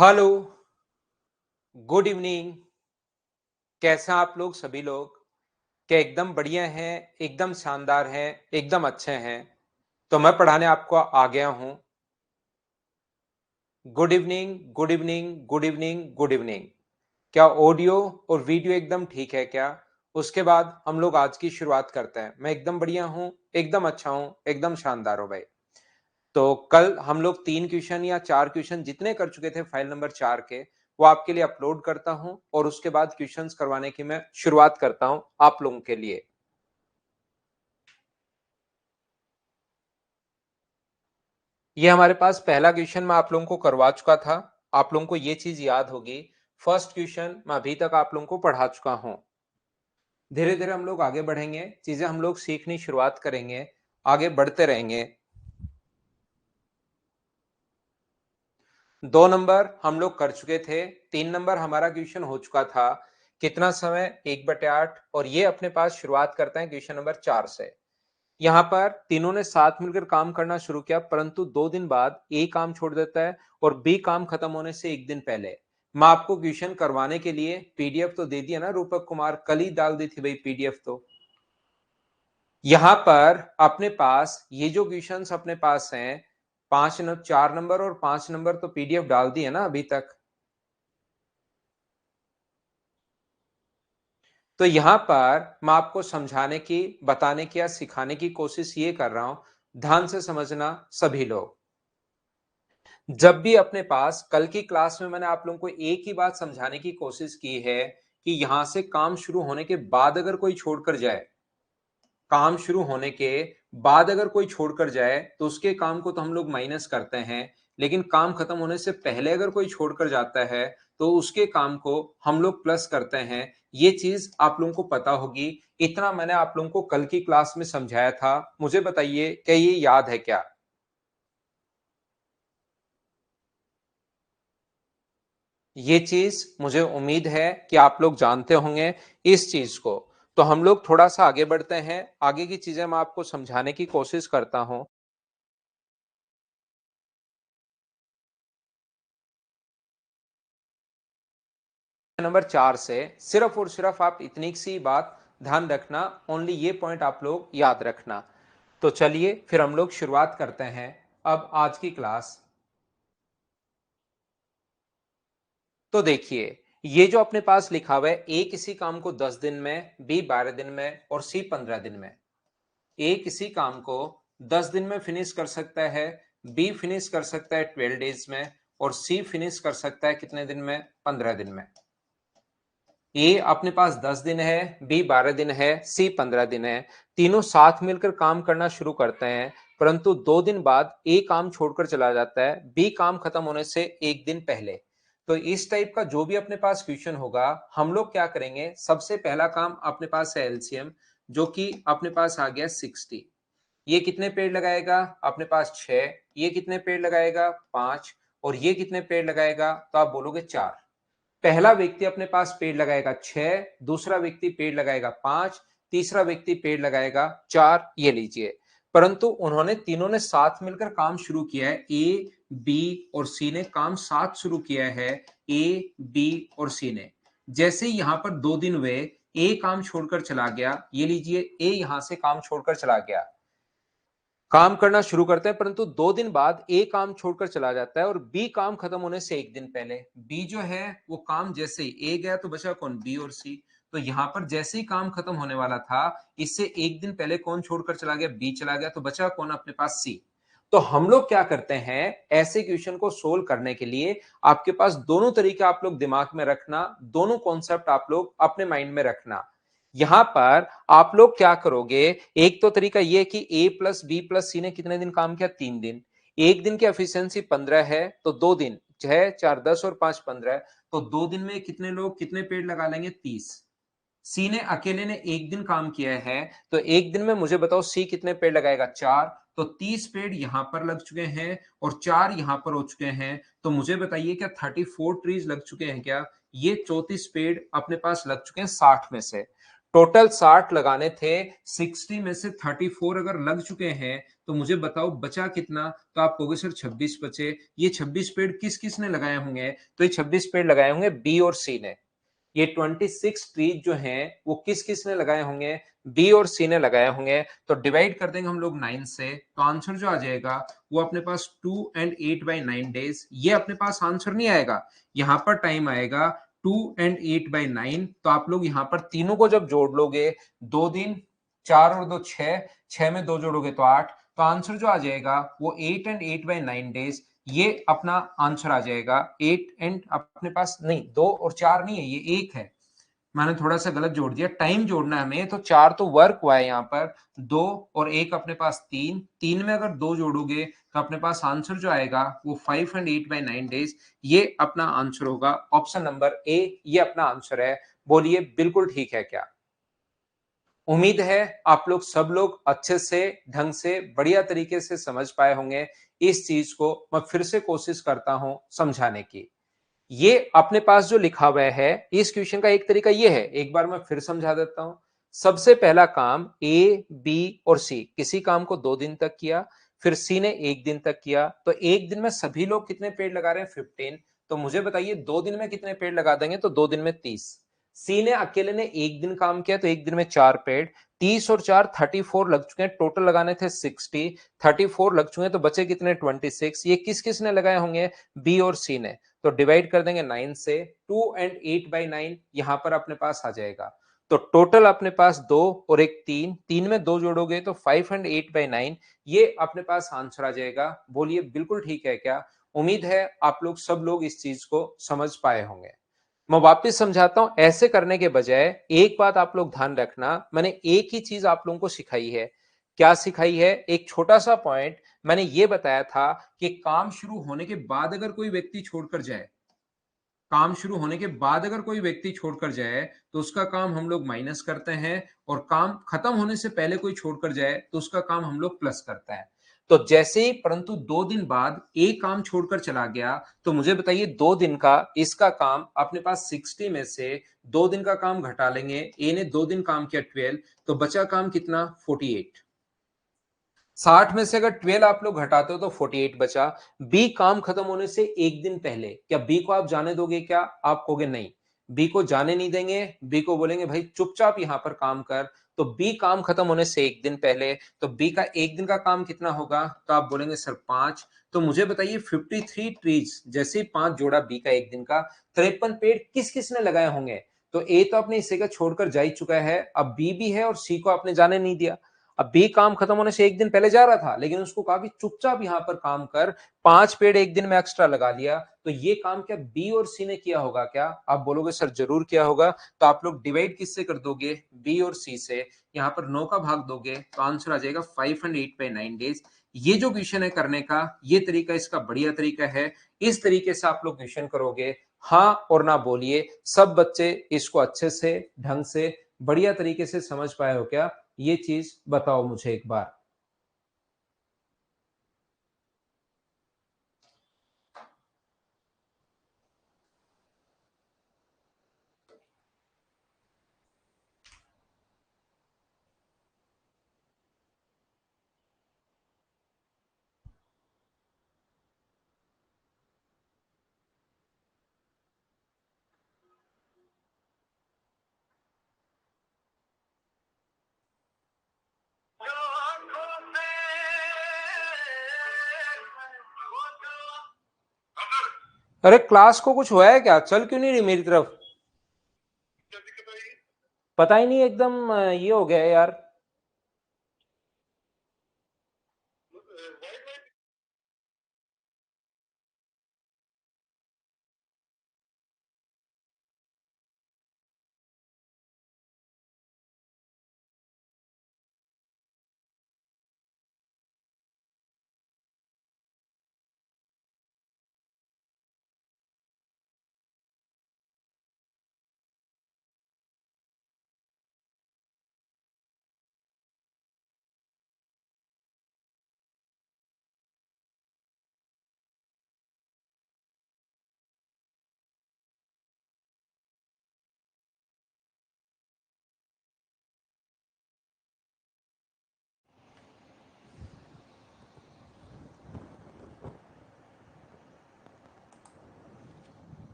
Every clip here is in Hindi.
Hello, good evening. कैसे हैं आप लोग सभी लोग? क्या एकदम बढ़िया हैं, एकदम शानदार हैं, एकदम अच्छे हैं? तो मैं पढ़ाने आपको आ गया हूँ। Good evening, good evening, good evening, good evening. क्या ऑडियो और वीडियो एकदम ठीक है क्या? उसके बाद हम लोग आज की शुरुआत करते हैं। मैं एकदम बढ़िया हूँ, एकदम अच्छा हूँ, एकदम शानदार हूँ भाई। तो कल हम लोग 3 क्वेश्चन या 4 क्वेश्चन जितने कर चुके थे फाइल नंबर 4 के, वो आपके लिए अपलोड करता हूं और उसके बाद क्वेश्चंस करवाने की मैं शुरुआत करता हूं आप लोगों के लिए। ये हमारे पास पहला क्वेश्चन मैं आप लोगों को करवा चुका था। आप लोगों को ये चीज याद होगी। फर्स्ट क्वेश्चन मैं अभी तक आप लोगों को पढ़ा चुका हूं। धीरे धीरे हम लोग आगे बढ़ेंगे, चीजें हम लोग सीखनी शुरुआत करेंगे, आगे बढ़ते रहेंगे। 2 नंबर हम लोग कर चुके थे, 3 नंबर हमारा क्वेश्चन हो चुका था। कितना समय? 1/8। और ये अपने पास शुरुआत करते हैं क्वेश्चन नंबर 4 से। यहाँ पर तीनों ने साथ मिलकर काम करना शुरू किया, परंतु 2 दिन बाद ए काम छोड़ देता है और बी काम खत्म होने से 1 दिन पहले। मैं आपको क्वेश्चन करवाने के लिए पीडीएफ तो दे दिया ना रूपक कुमार, कल ही डाल दी थी भाई पीडीएफ। तो यहां पर अपने पास ये जो क्वेश्चंस अपने पास हैं, 4 नंबर और 5 नंबर तो पीडीएफ डाल दी है ना अभी तक। तो यहां पर मैं आपको समझाने की, बताने की या सिखाने की कोशिश ये कर रहा हूं। ध्यान से समझना सभी लोग। जब भी अपने पास कल की क्लास में मैंने आप लोगों को एक ही बात समझाने की कोशिश की है कि यहां से काम शुरू होने के बाद अगर कोई छोड़कर जाए, काम शुरू होने के बाद अगर कोई छोड़कर जाए तो उसके काम को तो हम लोग माइनस करते हैं, लेकिन काम खत्म होने से पहले अगर कोई छोड़कर जाता है तो उसके काम को हम लोग प्लस करते हैं। ये चीज आप लोगों को पता होगी। इतना मैंने आप लोगों को कल की क्लास में समझाया था। मुझे बताइए क्या ये याद है क्या? ये चीज मुझे उम्मीद है कि आप लोग जानते होंगे इस चीज को। तो हम लोग थोड़ा सा आगे बढ़ते हैं, आगे की चीजें मैं आपको समझाने की कोशिश करता हूं। नंबर 4 से सिर्फ और सिर्फ आप इतनी सी बात ध्यान रखना, ओनली ये पॉइंट आप लोग याद रखना। तो चलिए फिर हम लोग शुरुआत करते हैं अब आज की क्लास। तो देखिए, ये जो अपने पास लिखा हुआ है, ए किसी काम को 10 दिन में, बी 12 दिन में और सी 15 दिन में। ए किसी काम को 10 दिन में फिनिश कर सकता है, बी फिनिश कर सकता है 12 डेज में और सी फिनिश कर सकता है कितने दिन में? 15 दिन में। ए अपने पास 10 दिन है, बी 12 दिन है, सी 15 दिन है। तीनों साथ मिलकर काम करना शुरू करते हैं, परंतु 2 दिन बाद ए काम छोड़कर चला जाता है, बी काम खत्म होने से 1 दिन पहले। तो इस टाइप का जो भी अपने पास क्वेश्चन होगा, हम लोग क्या करेंगे? सबसे पहला काम अपने पास है एलसीएम, जो कि अपने पास आ गया 60। ये कितने पेड़ लगाएगा? अपने पास 6। ये कितने पेड़ लगाएगा? 5। और ये कितने पेड़ लगाएगा? तो आप बोलोगे 4। पहला व्यक्ति अपने पास पेड़ लगाएगा 6, दूसरा व्यक्ति पेड़ लगाएगा 5, तीसरा व्यक्ति पेड़ लगाएगा 4। ये लीजिए, परंतु उन्होंने तीनों ने साथ मिलकर काम शुरू किया है। ए, बी और सी ने काम साथ शुरू किया है। ए, बी और सी ने। जैसे ही यहां पर 2 दिन हुए, ए काम छोड़कर चला गया। ये लीजिए, ए यहां से काम छोड़कर चला गया, काम करना शुरू करते हैं, परंतु 2 दिन बाद ए काम छोड़कर चला जाता है और बी काम खत्म होने से 1 दिन पहले। बी जो है वो काम जैसे ही ए गया तो बचा कौन? बी और सी। तो यहां पर जैसे ही काम खत्म होने वाला था, इससे 1 दिन पहले कौन छोड़कर चला गया? बी चला गया, तो बचा कौन अपने पास? सी। तो हम लोग क्या करते हैं, ऐसे क्वेश्चन को सोल्व करने के लिए आपके पास दोनों तरीके आप लोग दिमाग में रखना, दोनों कॉन्सेप्ट आप लोग अपने माइंड में रखना। यहां पर आप लोग क्या करोगे? एक तो तरीका यह कि ए प्लस बी प्लस सी ने कितने दिन काम किया? 3 दिन। 1 दिन की एफिशिएंसी 15 है, तो 2 दिन, 6 4 10 और 5 15। तो 2 दिन में कितने लोग कितने पेड़ लगा लेंगे? 30। सी ने अकेले ने 1 दिन काम किया है, तो 1 दिन में मुझे बताओ सी कितने पेड़ लगाएगा? 4। तो 30 पेड़ यहां पर लग चुके हैं और 4 यहां पर हो चुके हैं। तो मुझे बताइए क्या 34 ट्रीज लग चुके हैं क्या? ये 34 पेड़ अपने पास लग चुके हैं 60 में से। टोटल 60 लगाने थे, 60 में से 34 अगर लग चुके हैं तो मुझे बताओ बचा कितना? तो आप कहोगे सर 26 बचे। ये 26 पेड़ किस किस ने लगाए होंगे? तो ये 26 पेड़ लगाए होंगे बी और सी ने। ये 26 ट्रीज जो हैं वो किस किस ने लगाए होंगे? बी और सी ने लगाए होंगे। तो डिवाइड कर देंगे हम लोग 9 से, तो आंसर जो आ जाएगा वो अपने पास 2 and 8/9 डेज। ये अपने पास आंसर नहीं आएगा, यहाँ पर टाइम आएगा 2 and 8/9। तो आप लोग यहाँ पर तीनों को जब जोड़ लोगे, 2 दिन, 4 और 2 6, 6 में 2 जोड़ोगे तो 8, तो आंसर जो आ जाएगा वो 8 and 8/9 डेज। ये अपना आंसर आ जाएगा। 8 एंड अपने पास नहीं, 2 और 4 नहीं है, ये 1 है। मैंने थोड़ा सा गलत जोड़ दिया, टाइम जोड़ना है हमें। तो 4 तो वर्क हुआ है यहाँ पर, 2 और 1 अपने पास 3, 3 में अगर 2 जोड़ोगे तो अपने पास आंसर जो आएगा वो 5 and 8/9 डेज। ये अपना आंसर होगा। ऑप्शन नंबर ए ये अपना आंसर है। बोलिए बिल्कुल ठीक है क्या? उम्मीद है आप लोग सब लोग अच्छे से, ढंग से, बढ़िया तरीके से समझ पाए होंगे। इस चीज को मैं फिर से कोशिश करता हूं समझाने की। ये अपने पास जो लिखा हुआ है, इस क्वेश्चन का एक तरीका ये है, एक बार मैं फिर समझा देता हूं। सबसे पहला काम ए, बी और सी, किसी काम को 2 दिन तक किया, फिर सी ने 1 दिन तक किया। तो 1 दिन में सभी लोग कितने पेड़ लगा रहे हैं? 15। तो मुझे बताइए 2 दिन में कितने पेड़ लगा देंगे? तो 2 दिन में 30। सी ने अकेले ने 1 दिन काम किया, तो 1 दिन में 4 पेड़। 30 और 4 34 लग चुके हैं, टोटल लगाने थे 60। 34 लग चुके हैं, तो बचे कितने? 26। ये किस किस ने लगाए होंगे? बी और सी ने। तो डिवाइड कर देंगे 9 से, 2 and 8/9 यहां पर अपने पास आ जाएगा। तो टोटल अपने पास 2 और एक 3, 3 में 2 जोड़ोगे तो 5 and 8/9, ये अपने पास आंसर आ जाएगा। बोलिए बिल्कुल ठीक है क्या? उम्मीद है आप लोग सब लोग इस चीज को समझ पाए होंगे। मैं वापस समझाता हूं, ऐसे करने के बजाय एक बात आप लोग ध्यान रखना, मैंने एक ही चीज आप लोगों को सिखाई है। क्या सिखाई है? एक छोटा सा पॉइंट मैंने ये बताया था कि काम शुरू होने के बाद अगर कोई व्यक्ति छोड़कर जाए, काम शुरू होने के बाद अगर कोई व्यक्ति छोड़कर जाए तो उसका काम हम लोग माइनस करते हैं, और काम खत्म होने से पहले कोई छोड़कर जाए तो उसका काम हम लोग प्लस करते हैं। तो जैसे ही, परंतु 2 दिन बाद एक काम छोड़कर चला गया, तो मुझे बताइए 2 दिन का इसका काम अपने पास 60 में से 2 दिन का काम घटा लेंगे। ए ने 2 दिन काम किया 12, तो बचा काम कितना? 48। 60 में से अगर 12 आप लोग घटाते हो तो 48 बचा। बी काम खत्म होने से 1 दिन पहले, क्या बी को आप जाने दोगे क्या? आप कहोगे नहीं, बी को जाने नहीं देंगे। बी को बोलेंगे भाई चुपचाप यहां पर काम कर। तो बी काम खत्म होने से 1 दिन पहले, तो बी का 1 दिन का काम कितना होगा? तो आप बोलेंगे सर 5। तो मुझे बताइए 53 ट्रीज, जैसे ही 5 जोड़ा बी का 1 दिन का, 53 पेड़ किस किस ने लगाए होंगे? तो ए तो अपने हिस्से का छोड़कर जा ही चुका है, अब बी भी है और सी को आपने जाने नहीं दिया। अब बी काम खत्म होने से 1 दिन पहले जा रहा था, लेकिन उसको कहा कि चुपचाप यहां पर काम कर, 5 पेड़ 1 दिन में एक्स्ट्रा लगा लिया। तो ये काम क्या बी और सी ने किया होगा क्या? आप बोलोगे सर जरूर किया होगा। तो आप लोग डिवाइड किससे कर दोगे? बी और सी से। यहाँ पर 9 का भाग दोगे तो आंसर आ जाएगा 5 and 8/9 डेज। ये जो क्वेश्चन है करने का, ये तरीका इसका बढ़िया तरीका है। इस तरीके से आप लोग क्वेश्चन करोगे, हाँ और ना बोलिए, सब बच्चे इसको अच्छे से, ढंग से, बढ़िया तरीके से समझ पाए हो क्या? ये चीज बताओ मुझे एक बार। अरे क्लास को कुछ हुआ है क्या? चल क्यों नहीं रही मेरी तरफ? पता ही नहीं, एकदम ये हो गया है यार।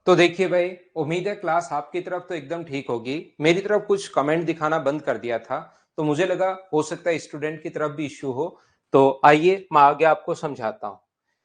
तो देखिए भाई, उम्मीद है क्लास आपकी तरफ तो एकदम ठीक होगी। मेरी तरफ कुछ कमेंट दिखाना बंद कर दिया था, तो मुझे लगा हो सकता है स्टूडेंट की तरफ भी इश्यू हो। तो आइए मैं आगे आपको समझाता हूँ।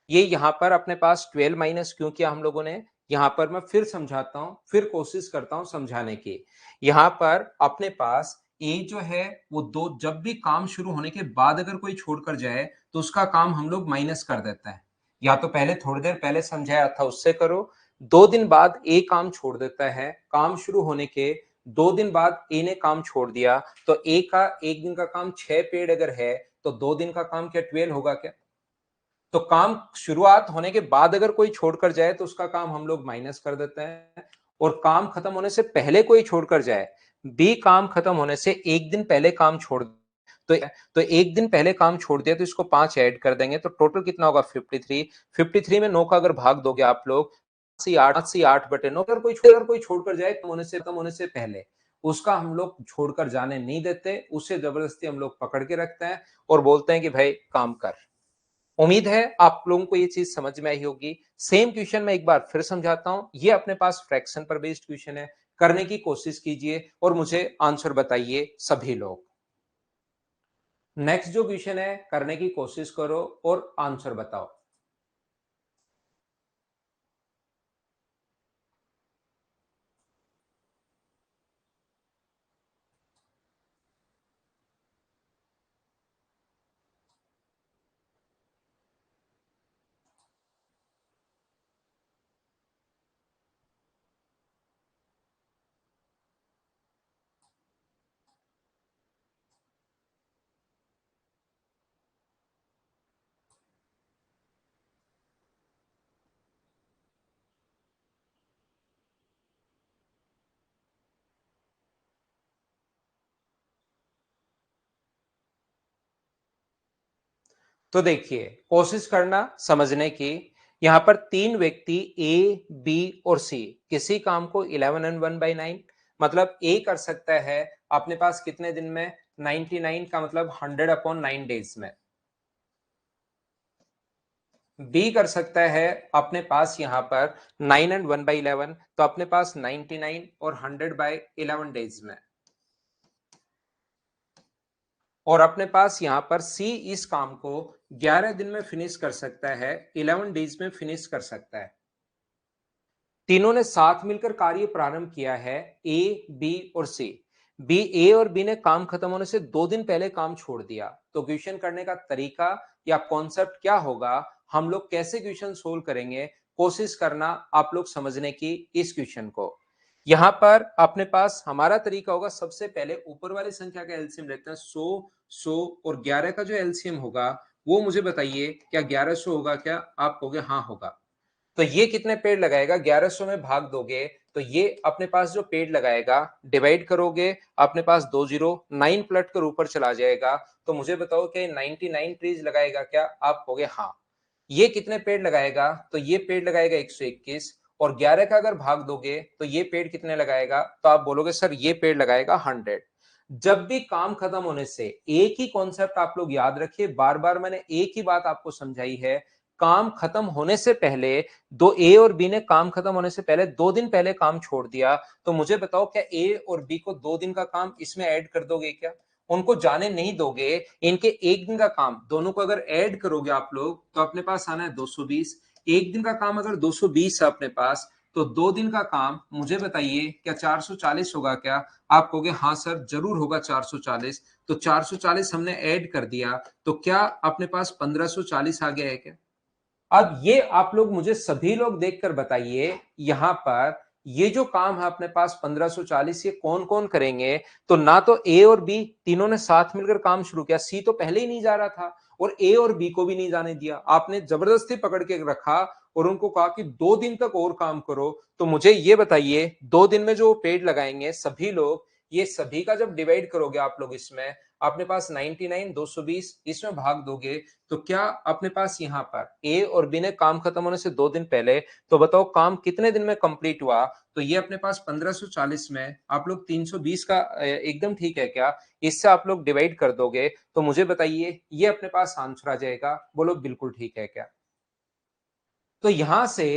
ये यहाँ पर अपने पास 12 माइनस क्यों किया हम लोगों ने, यहाँ पर मैं फिर समझाता हूँ, फिर कोशिश करता हूँ समझाने की। यहाँ पर अपने पास ए जो है वो दो, जब भी काम शुरू होने के बाद अगर कोई छोड़कर जाए तो उसका काम हम लोग माइनस कर देता है। या तो पहले थोड़ी देर पहले समझाया था उससे करो, 2 दिन बाद ए काम छोड़ देता है, काम शुरू होने के 2 दिन बाद ए ने काम छोड़ दिया, तो ए का एक दिन का काम 6 पेड़ अगर है तो 2 दिन का काम क्या 12 होगा क्या? तो काम शुरुआत होने के बाद अगर कोई छोड़कर जाए तो उसका काम हम लोग माइनस कर देते हैं, और काम खत्म होने से पहले कोई छोड़कर जाए, बी काम खत्म होने से एक दिन पहले काम छोड़, तो एक दिन पहले काम छोड़ दिया तो इसको 5 ऐड कर देंगे तो टोटल कितना होगा 53। 53 में 9 का अगर भाग दोगे आप लोग, 8 से 8 बटे 9, अगर कोई छोड़कर जाए खत्म होने से पहले, उसका हम लोग छोड़कर जाने नहीं देते, उसे जबरदस्ती हम लोग पकड़ के रखते हैं और बोलते हैं कि भाई काम कर। उम्मीद है आप लोगों को ये चीज समझ में आई होगी। सेम क्वेश्चन मैं एक बार फिर समझाता हूं, ये अपने पास फ्रैक्शन पर बेस्ड क्वेश्चन है, करने की कोशिश कीजिए और मुझे आंसर बताइए सभी लोग। नेक्स्ट जो क्वेश्चन है, करने की कोशिश करो और आंसर बताओ। तो देखिए, कोशिश करना समझने की। यहां पर 3 व्यक्ति ए, बी और सी किसी काम को 11 and 1/9, मतलब ए कर सकता है अपने पास कितने दिन में, 99 का मतलब 100/9 डेज में। बी कर सकता है अपने पास यहां पर 9 and 1/11, तो अपने पास 99 और 100/11 डेज में। और अपने पास यहां पर सी इस काम को 11 दिन में फिनिश कर सकता है, 11 डेज में फिनिश कर सकता है। तीनों ने साथ मिलकर कार्य प्रारंभ किया है, ए, बी और सी। बी, ए और बी ने काम खत्म होने से 2 दिन पहले काम छोड़ दिया, तो क्वेश्चन करने का तरीका या कॉन्सेप्ट क्या होगा, हम लोग कैसे क्वेश्चन सोल्व करेंगे, कोशिश करना आप लोग समझने की इस क्वेश्चन को। यहां पर अपने पास हमारा तरीका होगा, सबसे पहले ऊपर वाली संख्या का एलसीएम लेते हैं, 100 और 11 का जो एलसीएम होगा वो मुझे बताइए, क्या 1100 होगा क्या? आप कहोगे हाँ होगा। तो ये कितने पेड़ लगाएगा, 1100 में भाग दोगे तो ये अपने पास जो पेड़ लगाएगा, डिवाइड करोगे, अपने पास 209 पलट कर ऊपर चला जाएगा, तो मुझे बताओ कि 99 ट्रीज लगाएगा क्या? आप कहोगे हाँ। ये कितने पेड़ लगाएगा, तो ये पेड़ लगाएगा 121, और 11 का अगर भाग दोगे तो ये पेड़ कितने लगाएगा, तो आप बोलोगे सर ये पेड़ लगाएगा 100। जब भी काम खत्म होने से, एक ही कॉन्सेप्ट आप लोग याद रखिए, बार बार मैंने एक ही बात आपको समझाई है, काम खत्म होने से पहले, दो ए और बी ने काम खत्म होने से पहले 2 दिन पहले काम छोड़ दिया, तो मुझे बताओ क्या ए और बी को 2 दिन का काम इसमें ऐड कर दोगे क्या? उनको जाने नहीं दोगे, इनके एक दिन का काम दोनों को अगर ऐड करोगे आप लोग तो अपने पास आना है 220। एक दिन का काम अगर 220 है अपने पास, तो 2 दिन का काम मुझे बताइए क्या 440 होगा क्या? आप कहोगे हाँ सर जरूर होगा 440। तो 440 हमने ऐड कर दिया, तो क्या अपने पास 1540 आ गया है क्या? अब ये आप लोग मुझे सभी लोग देखकर बताइए, यहां पर ये जो काम है अपने पास 1540, ये कौन कौन करेंगे? तो ना तो ए और बी तीनों ने साथ मिलकर काम शुरू किया, सी तो पहले ही नहीं जा रहा था, और ए और बी को भी नहीं जाने दिया, आपने जबरदस्ती पकड़ के रखा और उनको कहा कि 2 दिन तक और काम करो। तो मुझे ये बताइए, 2 दिन में जो पेड़ लगाएंगे सभी लोग, ये सभी का जब डिवाइड करोगे आप लोग इसमें, अपने पास 99 220 इसमें भाग दोगे, तो क्या अपने पास यहाँ पर ए और बी ने काम खत्म होने से 2 दिन पहले, तो बताओ काम कितने दिन में कंप्लीट हुआ? तो ये अपने पास 1540 में आप लोग 320 का एकदम ठीक है क्या, इससे आप लोग डिवाइड कर दोगे, तो मुझे बताइए ये अपने पास आंसर आ जाएगा, बोलो बिल्कुल ठीक है क्या? तो यहां से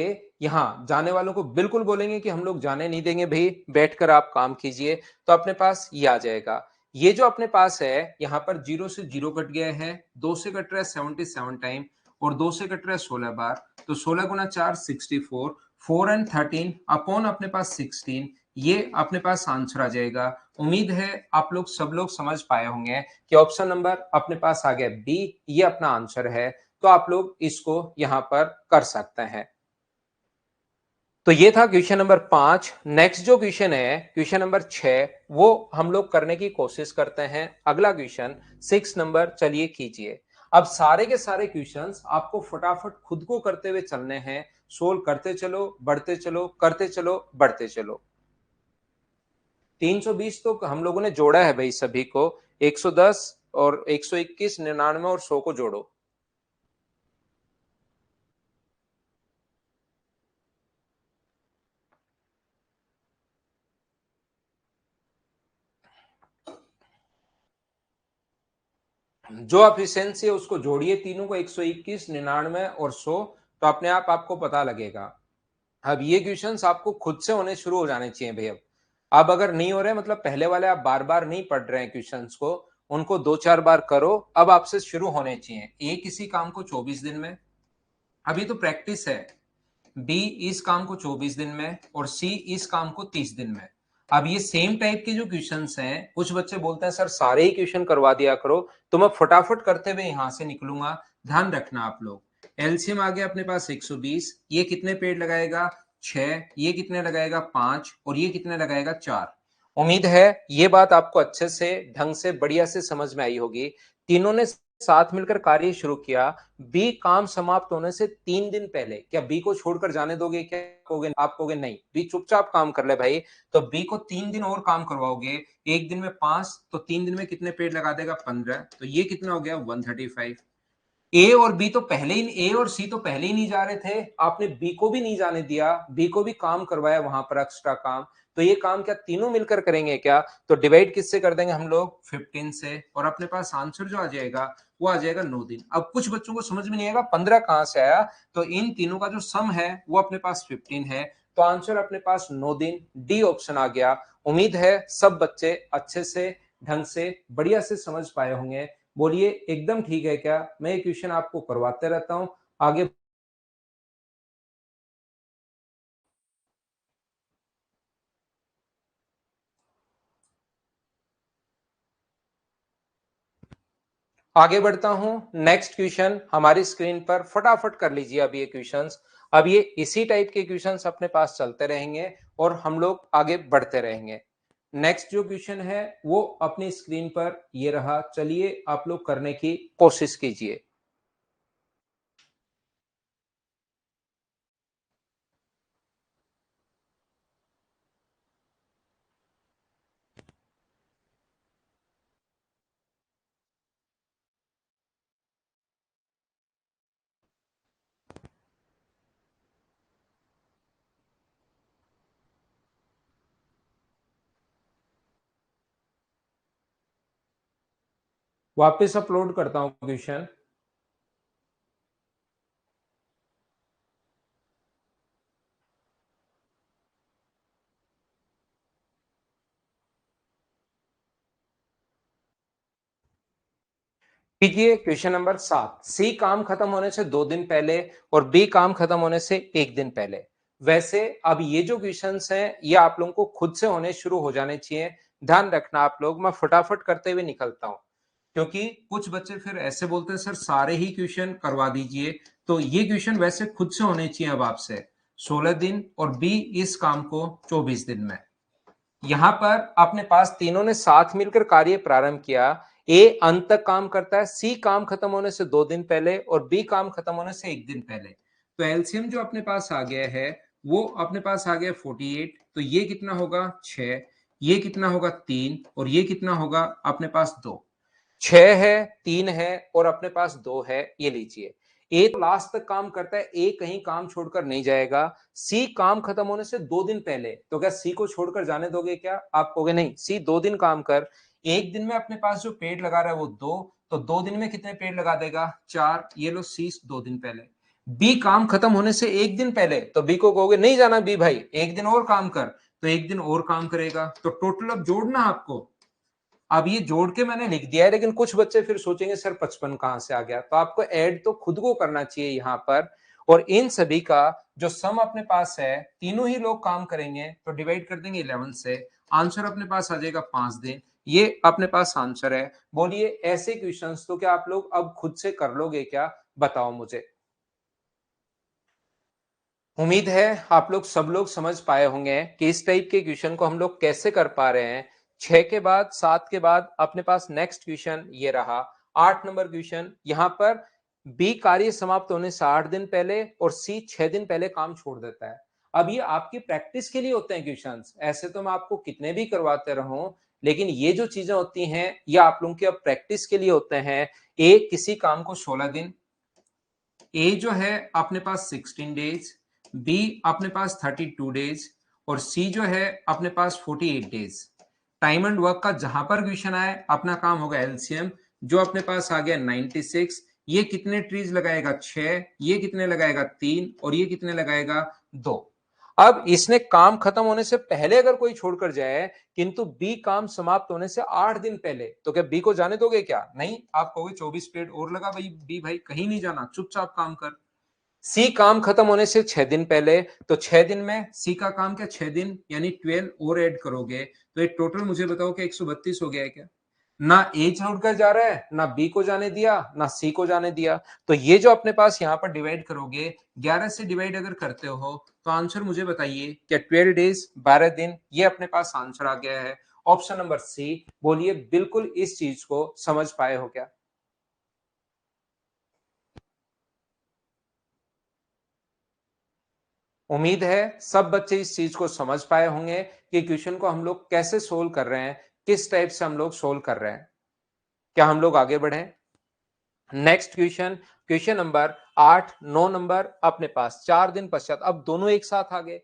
यहां जाने वालों को बिल्कुल बोलेंगे कि हम लोग जाने नहीं देंगे भाई, बैठकर आप काम कीजिए। तो अपने पास ये आ जाएगा। ये जो अपने पास है यहाँ पर 0 से 0 कट गया है, 2 से कट रहा है 77 टाइम और 2 से कट रहा है 16 बार। तो 16 गुना 4 64, 4 एंड 13 अपॉन अपने पास 16, ये अपने पास आंसर आ जाएगा। उम्मीद है आप लोग सब लोग समझ पाए होंगे कि ऑप्शन नंबर अपने पास आ गया बी, ये अपना आंसर है। तो आप लोग इसको यहां पर कर सकते हैं। तो ये था क्वेश्चन नंबर 5। नेक्स्ट जो क्वेश्चन है क्वेश्चन नंबर 6, वो हम लोग करने की कोशिश करते हैं। अगला क्वेश्चन 6 नंबर, चलिए कीजिए। अब सारे के सारे क्वेश्चंस आपको फटाफट खुद को करते हुए चलने हैं। सोल्व करते चलो, बढ़ते चलो, करते चलो, बढ़ते चलो। 320 तो हम लोगों ने जोड़ा है भाई सभी को। 110 और 121, 99 और 100 को जोड़ो। जो एफिशिएंसी है उसको जोड़िए तीनों को, 121, 99 और 100। तो अपने आप आपको पता लगेगा। अब ये क्वेश्चंस आपको खुद से होने शुरू हो जाने चाहिए भाई। अब अगर नहीं हो रहे, मतलब पहले वाले आप बार बार नहीं पढ़ रहे हैं क्वेश्चंस को, उनको 2-4 बार करो। अब आपसे शुरू होने चाहिए। ए किसी काम को 24 दिन में, अभी तो प्रैक्टिस है। बी इस काम को 24 दिन में और सी इस काम को 30 दिन में। अब ये सेम टाइप के जो क्वेश्चंस हैं, कुछ बच्चे बोलते हैं सर सारे ही क्वेश्चन करवा दिया करो, तो मैं फटाफट करते हुए यहां से निकलूंगा। ध्यान रखना आप लोग। एलसीएम आ गया अपने पास 120, ये कितने पेड़ लगाएगा 6, ये कितने लगाएगा 5 और ये कितने लगाएगा 4। उम्मीद है ये बात आपको अच्छे से ढंग से बढ़िया से समझ में आई होगी। तीनों ने साथ मिलकर कार्य शुरू किया। बी काम समाप्त होने से 3 दिन पहले, क्या बी को छोड़कर जाने दोगे? क्या कहोगे? आप कहोगे नहीं, बी चुपचाप काम कर ले भाई। तो बी को 3 दिन और काम करवाओगे। एक दिन में 5, तो 3 दिन में कितने पेड़ लगा देगा? 15। तो ये कितना हो गया? 135। ए और बी तो पहले ही, ए और सी तो पहले ही नहीं जा रहे थे, आपने बी को भी नहीं जाने दिया, बी को भी काम करवाया वहां पर एक्स्ट्रा काम। तो ये काम क्या तीनों मिलकर करेंगे क्या? तो डिवाइड किससे कर देंगे हम लोग? 15 से। और अपने पास आंसर जो आ जाएगा वो आ जाएगा 9 दिन। अब कुछ बच्चों को समझ में नहीं आएगा 15 कहां से आया, तो इन तीनों का जो सम है वो अपने पास 15 है। तो आंसर अपने पास 9 दिन, डी ऑप्शन आ गया। उम्मीद है सब बच्चे अच्छे से ढंग से बढ़िया से समझ पाए होंगे। बोलिए एकदम ठीक है क्या? मैं ये क्वेश्चन आपको करवाते रहता हूं। आगे आगे बढ़ता हूं। नेक्स्ट क्वेश्चन हमारी स्क्रीन पर फटाफट कर लीजिए। अब ये क्वेश्चंस, अब ये इसी टाइप के क्वेश्चंस अपने पास चलते रहेंगे और हम लोग आगे बढ़ते रहेंगे। नेक्स्ट जो क्वेश्चन है वो अपनी स्क्रीन पर ये रहा। चलिए आप लोग करने की कोशिश कीजिए। वापस अपलोड करता हूं क्वेश्चन। कीजिए क्वेश्चन नंबर 7। सी काम खत्म होने से 2 दिन पहले और बी काम खत्म होने से 1 दिन पहले। वैसे अब ये जो क्वेश्चंस हैं ये आप लोगों को खुद से होने शुरू हो जाने चाहिए। ध्यान रखना आप लोग, मैं फटाफट करते हुए निकलता हूं, क्योंकि कुछ बच्चे फिर ऐसे बोलते हैं सर सारे ही क्वेश्चन करवा दीजिए। तो ये क्वेश्चन वैसे खुद से होने चाहिए अब आपसे। 16 दिन और बी इस काम को 24 दिन में। यहां पर अपने पास तीनों ने साथ मिलकर कार्य प्रारंभ किया। ए अंत तक काम करता है, सी काम खत्म होने से 2 दिन पहले और बी काम खत्म होने से 1 दिन पहले। तो एलसीएम जो अपने पास आ गया है वो अपने पास आ गया 48। तो ये कितना होगा? 6। ये कितना होगा? 3। और ये कितना होगा अपने पास? 2। 6 है, 3 है और अपने पास 2 है। ये लीजिए, ए तो लास्ट तक काम करता है, ए कहीं काम छोड़कर नहीं जाएगा। सी काम खत्म होने से 2 दिन पहले, तो क्या सी को छोड़कर जाने दोगे क्या? आप कहोगे नहीं, सी 2 दिन काम कर। एक दिन में अपने पास जो पेड़ लगा रहा है वो 2, तो 2 दिन में कितने पेड़ लगा देगा? 4। ये लो सी 2 दिन पहले। बी काम खत्म होने से एक दिन पहले, तो बी को कहोगे नहीं जाना बी भाई, एक दिन और काम कर, तो एक दिन और काम करेगा। तो टोटल अब जोड़ना आपको। अब ये जोड़ के मैंने लिख दिया है, लेकिन कुछ बच्चे फिर सोचेंगे सर 55 कहां से आ गया, तो आपको ऐड तो खुद को करना चाहिए यहां पर। और इन सभी का जो सम अपने पास है, तीनों ही लोग काम करेंगे तो डिवाइड कर देंगे 11 से, आंसर अपने पास आ जाएगा 5 दिन। ये अपने पास आंसर है। बोलिए ऐसे क्वेश्चंस तो क्या आप लोग अब खुद से कर लोगे क्या, बताओ मुझे। उम्मीद है आप लोग सब लोग समझ पाए होंगे कि इस टाइप के क्वेश्चन को हम लोग कैसे कर पा रहे हैं। 6 के बाद 7 के बाद अपने पास नेक्स्ट क्वेश्चन ये रहा 8 नंबर क्वेश्चन। यहां पर बी कार्य समाप्त होने से 8 दिन पहले और सी 6 दिन पहले काम छोड़ देता है। अब ये आपकी प्रैक्टिस के लिए होते हैं क्वेश्चंस, ऐसे तो मैं आपको कितने भी करवाते रहूं, लेकिन ये जो चीजें होती हैं ये आप लोगों की अब प्रैक्टिस के लिए होते हैं। ए किसी काम को 16 दिन, ए जो है अपने पास 16 डेज, बी अपने पास 32 डेज और सी जो है अपने पास 48 डेज। टाइम एंड वर्क का जहां पर क्वेश्चन आए अपना काम होगा एलसीएम, जो अपने पास आ गया 96। ये कितने ट्रीज लगाएगा 6, ये कितने लगाएगा 3 और ये कितने लगाएगा 2। अब इसने काम खत्म होने से पहले अगर कोई छोड़कर जाए, किंतु बी काम समाप्त होने से 8 दिन पहले, तो क्या बी को जाने दोगे क्या? नहीं, आप कहोगे 24 पीरियड और लगा भाई, बी भाई कहीं नहीं जाना, चुपचाप काम कर। सी काम खत्म होने से 6 दिन पहले, तो 6 दिन में सी का काम क्या 6 दिन यानी 12 और ऐड करोगे, तो एक टोटल मुझे बताओ कि 132 हो गया है क्या? ना ए छोड़कर जा रहा है, ना बी को जाने दिया, ना सी को जाने दिया। तो ये जो अपने पास यहां पर डिवाइड करोगे, 11 से डिवाइड अगर करते हो तो आंसर मुझे बताइए क्या 12 डेज 12 दिन, ये अपने पास आंसर आ गया है ऑप्शन नंबर सी। बोलिए बिल्कुल इस चीज को समझ पाए हो क्या? उम्मीद है सब बच्चे इस चीज को समझ पाए होंगे कि क्वेश्चन को हम लोग कैसे सोल्व कर रहे हैं, किस टाइप से हम लोग सोल्व कर रहे हैं। क्या हम लोग आगे बढ़े? Next question, question number 8 9 number अपने पास 4 दिन पश्चात, अब दोनों एक साथ आ गए।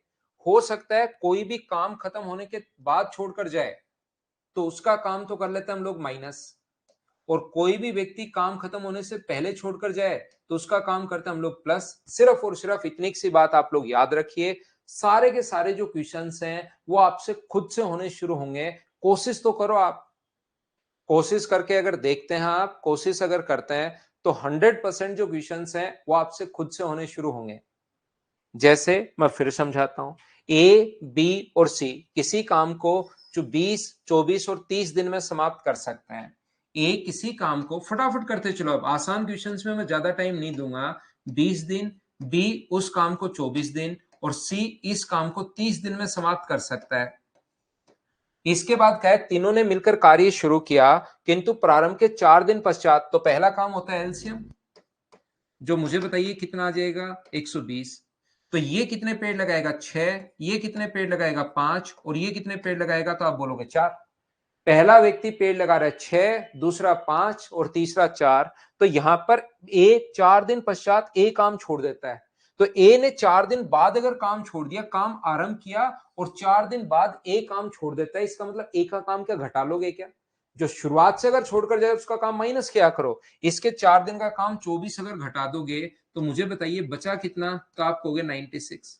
हो सकता है कोई भी काम खत्म होने के बाद छोड़कर जाए, तो उसका काम तो कर लेते हैं हम लोग माइनस, और कोई भी व्यक्ति काम खत्म होने से पहले छोड़कर जाए तो उसका काम करते हैं हम लोग प्लस। सिर्फ और सिर्फ इतनी सी बात आप लोग याद रखिए, सारे के सारे जो क्वेश्चंस हैं वो आपसे खुद से होने शुरू होंगे। कोशिश तो करो आप, कोशिश करके अगर देखते हैं आप, कोशिश अगर करते हैं तो 100% जो क्वेश्चंस हैं वो आपसे खुद से होने शुरू होंगे। जैसे मैं फिर समझाता हूं, ए बी और सी किसी काम को जो 20 24 और 30 दिन में समाप्त कर सकते हैं। ए किसी काम को फटाफट करते चलो, अब आसान क्वेश्चंस में मैं ज्यादा टाइम नहीं दूंगा, 20 दिन, बी उस काम को 24 दिन और सी इस काम को 30 दिन में समाप्त कर सकता है। इसके बाद क्या है, तीनों ने मिलकर कार्य शुरू किया, किंतु प्रारंभ के 4 दिन पश्चात, तो पहला काम होता है एलसीएम, जो मुझे बताइए कितना आ जाएगा 120। तो ये कितने पेड़ लगाएगा 6, ये कितने पेड़ लगाएगा 5 और ये कितने पेड़ लगाएगा, तो आप बोलोगे 4। पहला व्यक्ति पेड़ लगा रहा है 6, दूसरा 5 और तीसरा 4। तो यहां पर ए 4 दिन पश्चात ए काम छोड़ देता है, तो ए ने 4 दिन बाद अगर काम छोड़ दिया, काम आरंभ किया और 4 दिन बाद ए काम छोड़ देता है, इसका मतलब ए का काम क्या घटा लोगे क्या? जो शुरुआत से अगर छोड़कर जाए उसका काम माइनस क्या करो, इसके 4 दिन का काम 24 अगर घटा दोगे तो मुझे बताइए बचा कितना, तो आप कहोगे 96।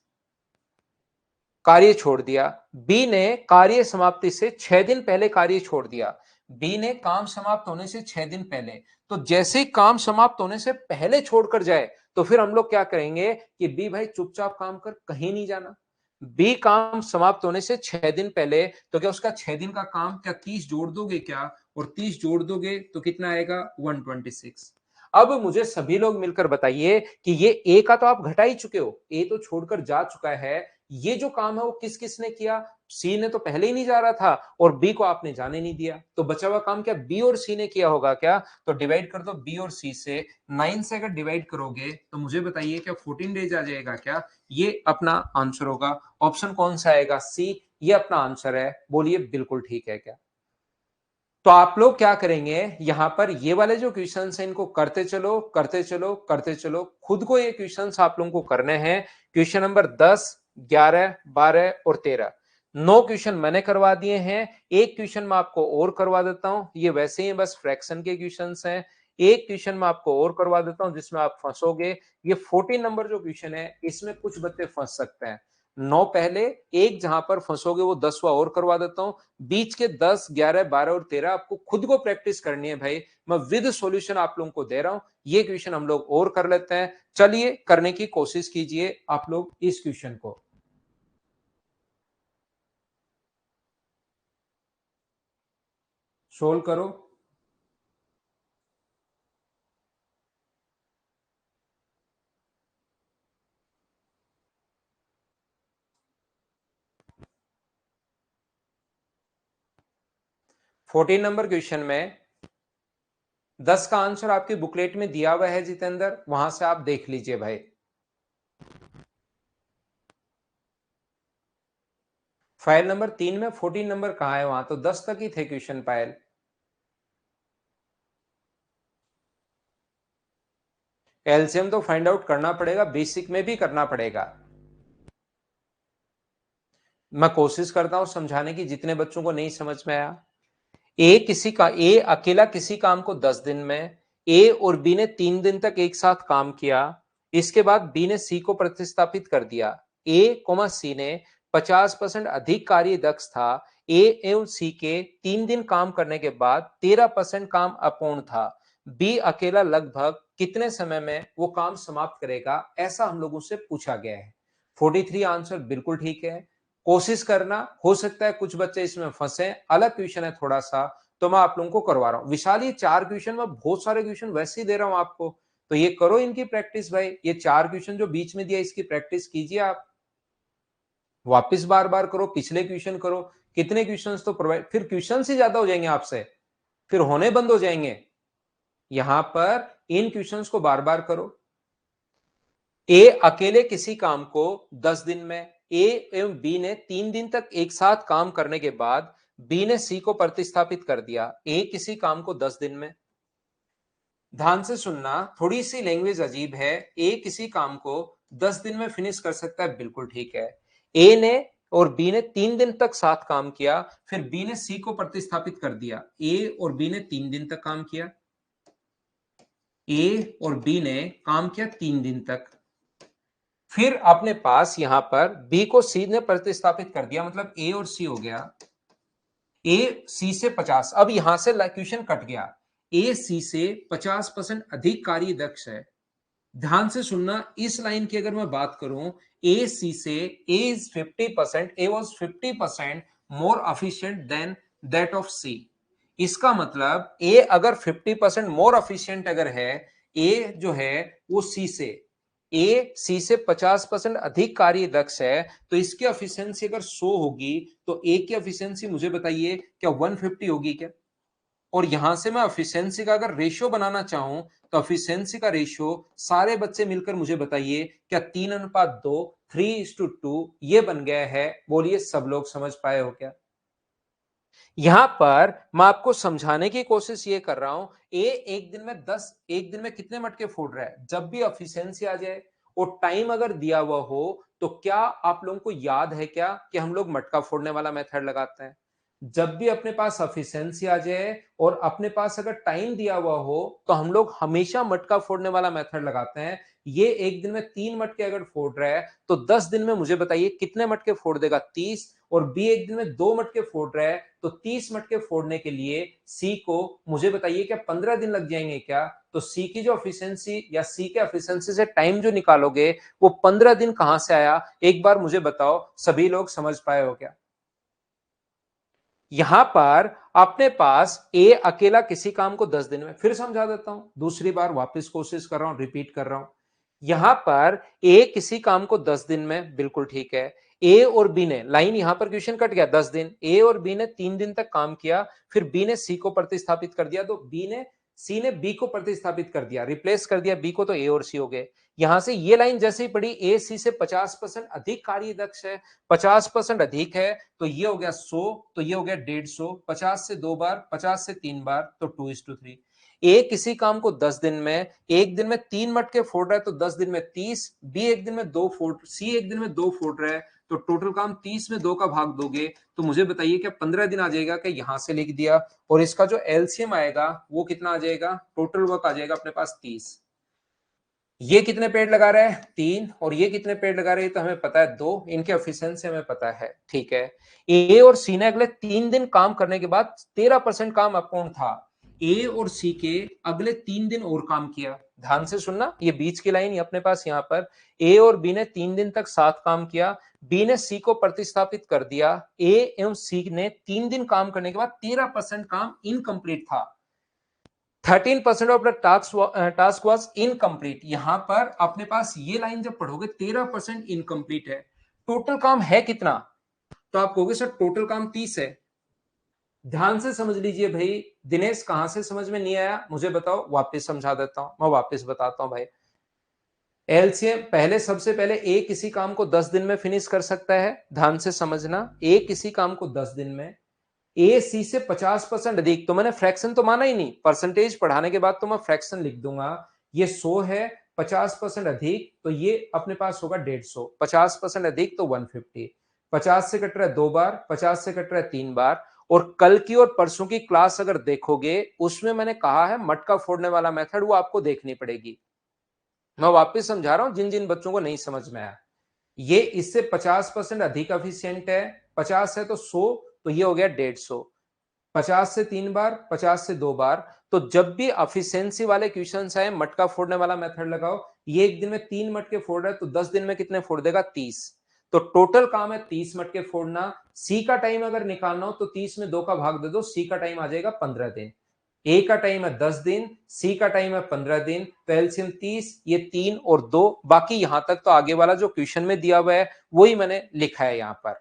कार्य छोड़ दिया। बी ने कार्य समाप्ति से 6 दिन पहले कार्य छोड़ दिया। बी ने काम समाप्त होने से 6 दिन पहले, तो जैसे ही काम समाप्त होने से पहले छोड़कर जाए तो फिर हम लोग क्या करेंगे कि बी भाई चुपचाप काम कर, कहीं नहीं जाना। बी काम समाप्त होने से 6 दिन पहले, तो क्या उसका 6 दिन का काम क्या 30 जोड़ दोगे क्या, और 30 जोड़ दोगे तो कितना आएगा 126। अब मुझे सभी लोग मिलकर बताइए कि ये ए का तो आप घटा ही चुके हो, ए तो छोड़कर जा चुका है, ये जो काम है वो किस किसने किया? सी ने तो पहले ही नहीं जा रहा था और बी को आपने जाने नहीं दिया, तो बचा हुआ काम क्या बी और सी ने किया होगा क्या? तो डिवाइड कर दो बी और सी से, 9 से अगर डिवाइड करोगे तो मुझे बताइए क्या 14 डेज आ जाएगा क्या? ये अपना आंसर होगा। ऑप्शन कौन सा आएगा? सी, ये अपना आंसर है। बोलिए बिल्कुल ठीक है क्या? तो आप लोग क्या करेंगे, यहां पर ये वाले जो क्वेश्चंस हैं इनको करते चलो करते चलो करते चलो, खुद को ये क्वेश्चंस आप लोगों को करने हैं। क्वेश्चन नंबर 10 11 12 और 13, 9 क्वेश्चन मैंने करवा दिए हैं। एक क्वेश्चन मैं आपको और करवा देता हूं, ये वैसे ही बस फ्रैक्शन के क्वेश्चंस हैं। एक क्वेश्चन मैं आपको और करवा देता हूं जिसमें आप फंसोगे। ये 14 नंबर जो क्वेश्चन है इसमें कुछ बच्चे फंस सकते हैं। 9 पहले, एक जहां पर फंसोगे वो 10वां और करवा देता हूं। बीच के 10, 11, 12 और 13 आपको खुद को प्रैक्टिस करनी है भाई। मैं विद सॉल्यूशन आप लोगों को दे रहा हूं। ये क्वेश्चन हम लोग और कर लेते हैं। चलिए करने की कोशिश कीजिए आप लोग इस क्वेश्चन को। सोल्व करो। 14 नंबर क्वेश्चन में 10 का आंसर आपकी बुकलेट में दिया हुआ है जितेंद्र, वहां से आप देख लीजिए भाई। फाइल नंबर 3 में 14 नंबर कहां है, वहां तो 10 तक ही थे क्वेश्चन पायल। एलसीएम तो फाइंड आउट करना पड़ेगा, बेसिक में भी करना पड़ेगा। मैं कोशिश करता हूं समझाने की, जितने बच्चों को नहीं समझ में आया। ए अकेला किसी काम को 10 दिन में, ए और बी ने 3 दिन तक एक साथ काम किया। इसके बाद बी ने सी को प्रतिस्थापित कर दिया। ए सी ने 50% अधिक कार्य दक्ष था। ए एवं सी के 3 दिन काम करने के बाद 13% काम अपूर्ण था। बी अकेला लगभग कितने समय में वो काम समाप्त करेगा, ऐसा हम लोगों से पूछा गया है। 43 आंसर बिल्कुल ठीक है। कोशिश करना, हो सकता है कुछ बच्चे इसमें फंसे, अलग क्वेश्चन है थोड़ा सा, तो मैं आप लोगों को करवा रहा हूं। विशाल ये 4 क्वेश्चन में बहुत सारे क्वेश्चन वैसे ही दे रहा हूं आपको, तो ये करो इनकी प्रैक्टिस भाई। ये 4 क्वेश्चन जो बीच में दिया इसकी प्रैक्टिस कीजिए आप। वापस बार बार करो, पिछले क्वेश्चन करो। कितने क्वेश्चन तो प्रोवाइड, फिर क्वेश्चन ही ज्यादा हो जाएंगे आपसे, फिर होने बंद हो जाएंगे। यहां पर इन क्वेश्चंस को बार बार करो। ए अकेले किसी काम को 10 दिन में, ए एवं बी ने 3 दिन तक एक साथ काम करने के बाद बी ने सी को प्रतिस्थापित कर दिया। ए किसी काम को 10 दिन में, ध्यान से सुनना, थोड़ी सी लैंग्वेज अजीब है। ए किसी काम को 10 दिन में फिनिश कर सकता है, बिल्कुल ठीक है। ए ने और बी ने 3 दिन तक साथ काम किया, फिर बी ने सी को प्रतिस्थापित कर दिया। ए और बी ने 3 दिन तक काम किया, ए और बी ने काम किया 3 दिन तक। फिर अपने पास यहां पर बी को सी ने प्रतिस्थापित कर दिया, मतलब ए और सी हो गया। ए सी से 50, अब यहां से क्वेश्चन कट गया। ए सी से 50% अधिक कार्य दक्ष है। ध्यान से सुनना, इस लाइन की अगर मैं बात करूं, ए सी से, A is 50%, A was 50% more efficient than that of C. इसका मतलब ए अगर 50% मोर एफिशिएंट अगर है, ए जो है वो सी से, ए सी से 50% अधिक कार्य दक्ष है, तो इसकी एफिशिएंसी अगर 100 होगी तो ए की एफिशिएंसी मुझे बताइए क्या 150 होगी क्या? और यहां से मैं एफिशिएंसी का अगर रेशियो बनाना चाहूं तो एफिशिएंसी का रेशियो सारे बच्चे मिलकर मुझे बताइए क्या 3:2, 3:2 ये बन गया है? बोलिए सब लोग समझ पाए हो क्या? यहां पर मैं आपको समझाने की कोशिश ये कर रहा हूं, ए एक दिन में कितने मटके फोड़ रहा है। जब भी एफिशिएंसी आ जाए और टाइम अगर दिया हुआ हो, तो क्या आप लोगों को याद है क्या कि हम लोग मटका फोड़ने वाला मेथड लगाते हैं? जब भी अपने पास एफिशिएंसी आ जाए और अपने पास अगर टाइम दिया हुआ हो, तो हम लोग हमेशा मटका फोड़ने वाला मेथड लगाते हैं। ये एक दिन में 3 मटके अगर फोड़ रहा है तो 10 दिन में मुझे बताइए कितने मटके फोड़ देगा? 30। और बी एक दिन में 2 मटके फोड़ रहा है, तो 30 मटके फोड़ने के लिए सी को मुझे बताइए क्या 15 दिन लग जाएंगे क्या? तो सी की जो एफिशिएंसी या सी के एफिशिएंसी से टाइम जो निकालोगे वो 15 दिन कहां से आया, एक बार मुझे बताओ। सभी लोग समझ पाए हो क्या? यहां पर अपने पास ए अकेला किसी काम को 10 दिन में, फिर समझा देता हूं, दूसरी बार वापस कोशिश कर रहा हूं, रिपीट कर रहा हूं। यहां पर ए किसी काम को 10 दिन में, बिल्कुल ठीक है। ए और बी ने, लाइन यहां पर क्वेश्चन कट गया, 10 दिन, ए और बी ने 3 दिन तक काम किया, फिर बी ने सी को प्रतिस्थापित कर दिया, तो सी ने बी को प्रतिस्थापित कर दिया, रिप्लेस कर दिया बी को, तो ए और सी हो गए। यहां से ये लाइन जैसे ही पड़ी, ए सी से 50% अधिक कार्य दक्ष है, 50% अधिक है, तो ये हो गया 100, तो ये हो गया 150, 50 से 2 बार, 50 से 3 बार, तो 2:3। ए किसी काम को 10 दिन में, एक दिन में 3 मटके फोड़ रहा है, तो 10 दिन में 30। बी एक दिन में 2 फोड़, सी एक दिन में 2 फोड़ रहा है, तो टोटल काम 30 में 2 का भाग दोगे तो मुझे बताइए क्या 15 दिन आ जाएगा? क्या यहां से लिख दिया, और इसका जो एलसीएम आएगा वो कितना आ जाएगा? टोटल वर्क आ जाएगा अपने पास 30। ये कितने पेड़ लगा रहा है? 3। और ये कितने पेड़ लगा रहे हैं? तो हमें पता है 2। इनके एफिशिएंसी हमें पता है, ठीक है। ए और सी ने अगले 3 दिन काम करने के बाद 13% काम अपूर्ण था। ए और सी के अगले 3 दिन और काम किया। ध्यान से सुनना, ये बीच की लाइन अपने पास यहाँ पर ए और बी ने 3 दिन तक साथ काम किया। बी ने सी को प्रतिस्थापित कर दिया। ए एवं सी ने 3 दिन काम करने के बाद 13% काम इनकम्प्लीट था। 13% of the task was incomplete. यहां पर अपने पास ये लाइन जब पढ़ोगे 13% इनकम्प्लीट है। टोटल काम है कितना? तो आप कहोगे सर टोटल काम 30 है। ध्यान से समझ लीजिए भाई। दिनेश, कहां से समझ में नहीं आया मुझे बताओ, वापस समझा देता हूं, मैं वापस बताता हूं भाई। एलसीएम पहले, सबसे पहले ए किसी काम को 10 दिन में फिनिश कर सकता है। ध्यान से समझना, ए किसी काम को 10 दिन में, ए सी से 50% अधिक। तो मैंने फ्रैक्शन तो माना ही नहीं, परसेंटेज पढ़ाने के बाद तो मैं फ्रैक्शन लिख दूंगा। ये 100 है, 50% अधिक तो ये अपने पास होगा 150। 50% अधिक तो 150। 50 से कट रहा है 2 बार, 50 से कट रहा है 3 बार। और कल की और परसों की क्लास अगर देखोगे उसमें मैंने कहा है मटका फोड़ने वाला मेथड, वो आपको देखनी पड़ेगी। मैं वापस समझा रहा हूं जिन जिन बच्चों को नहीं समझ में आया। ये इससे 50% अधिक एफिशिएंट है। 50 है तो 100, तो ये हो गया 150। 50 से 3 बार, 50 से 2 बार। तो जब भी एफिशिएंसी वाले क्वेश्चन आए, मटका फोड़ने वाला मेथड लगाओ। ये एक दिन में 3 मटके फोड़ रहा है तो 10 दिन में कितने फोड़ देगा? 30। तो टोटल काम है 30 मटके फोड़ना। सी का टाइम अगर निकालना हो तो 30 में 2 का भाग दे दो, सी का टाइम आ जाएगा 15 दिन। ए का टाइम है 10 दिन, सी का टाइम है 15 दिन। तो एलसीएम 30, ये 3 और 2। बाकी यहां तक तो आगे वाला जो क्वेश्चन में दिया हुआ है वही मैंने लिखा है यहां पर।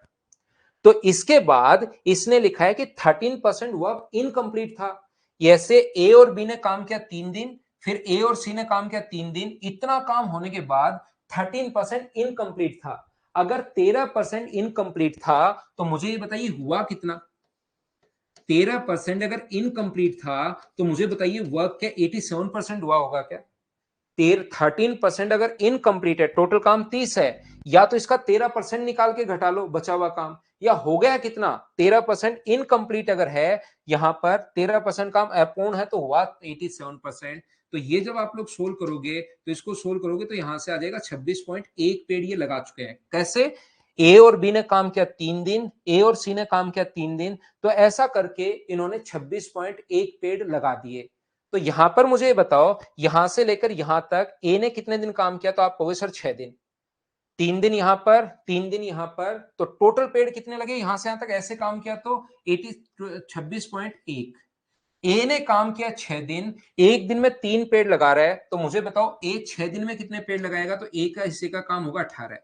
तो इसके बाद इसने लिखा है कि 13% वर्क इनकम्प्लीट था। ऐसे ए और बी ने काम किया 3 दिन, फिर ए और सी ने काम किया 3 दिन। इतना काम होने के बाद 13% इनकम्प्लीट था। अगर 13% इनकम्प्लीट था तो मुझे ये बताइए हुआ कितना? 13% अगर इनकम्प्लीट था तो मुझे बताइए वर्क क्या 87% हुआ होगा क्या? 13% अगर इनकम्प्लीट है, टोटल काम 30 है, या तो इसका 13% निकाल के घटा लो बचा हुआ काम, या हो गया कितना? 13% इनकम्प्लीट अगर है, यहां पर 13% काम अपूर्ण है तो हुआ 87%। तो ये जब आप लोग सोल्व करोगे तो इसको सोल्व करोगे तो यहां से आ जाएगा 26.1 पेड़ ये लगा चुके हैं। कैसे? ए और बी ने काम किया 3 दिन, ए और सी ने काम किया 3 दिन, तो ऐसा करके इन्होंने 26.1 पेड़ लगा दिए। तो यहां पर मुझे बताओ, यहां से लेकर यहां तक ए ने कितने दिन काम किया? तो आप कहोगे सर 6 दिन। 3 दिन यहां पर, 3 दिन यहां पर, तो टोटल पेड़ कितने लगे यहां से यहां तक ऐसे काम किया? तो 26.1। ए ने काम किया 6 दिन, एक दिन में 3 पेड़ लगा रहा है, तो मुझे बताओ ए 6 दिन में कितने पेड़ लगाएगा? तो ए का हिस्से का काम होगा 18।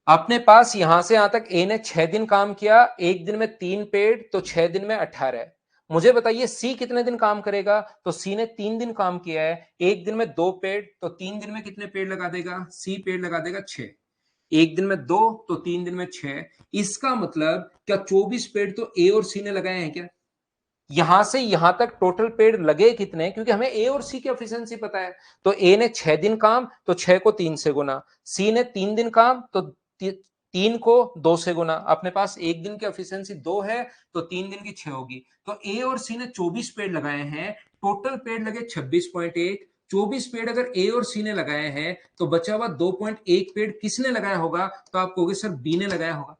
अपने पास यहां से यहां तक ए ने 6 दिन काम किया, एक दिन में 3 पेड़, तो 6 दिन में 18। मुझे बताइए सी कितने दिन काम करेगा? तो सी ने 3 दिन काम किया है, एक दिन में 2 पेड़, तो 3 दिन में कितने पेड़ लगा देगा? सी पेड़ लगा देगा 6। एक दिन में 2 तो 3 दिन में 6। इसका मतलब क्या 24 पेड़ तो ए और सी ने लगाए हैं क्या? यहां से यहां तक टोटल पेड़ लगे कितने? क्योंकि हमें ए और सी की एफिशिएंसी पता है। तो ए ने 6 दिन काम, तो 6 को 3 से गुना। सी ने 3 दिन काम, तो 3 को 2 से गुना। अपने पास एक दिन की एफिशिएंसी 2 है तो 3 दिन की 6 होगी। तो ए और सी ने 24 पेड़ लगाए हैं, टोटल पेड़ लगे 26.1। 24 पेड़ अगर ए और सी ने लगाए हैं तो बचा हुआ 2.1 पेड़ किसने लगाया होगा? तो आप कहोगे सर बी ने लगाया होगा।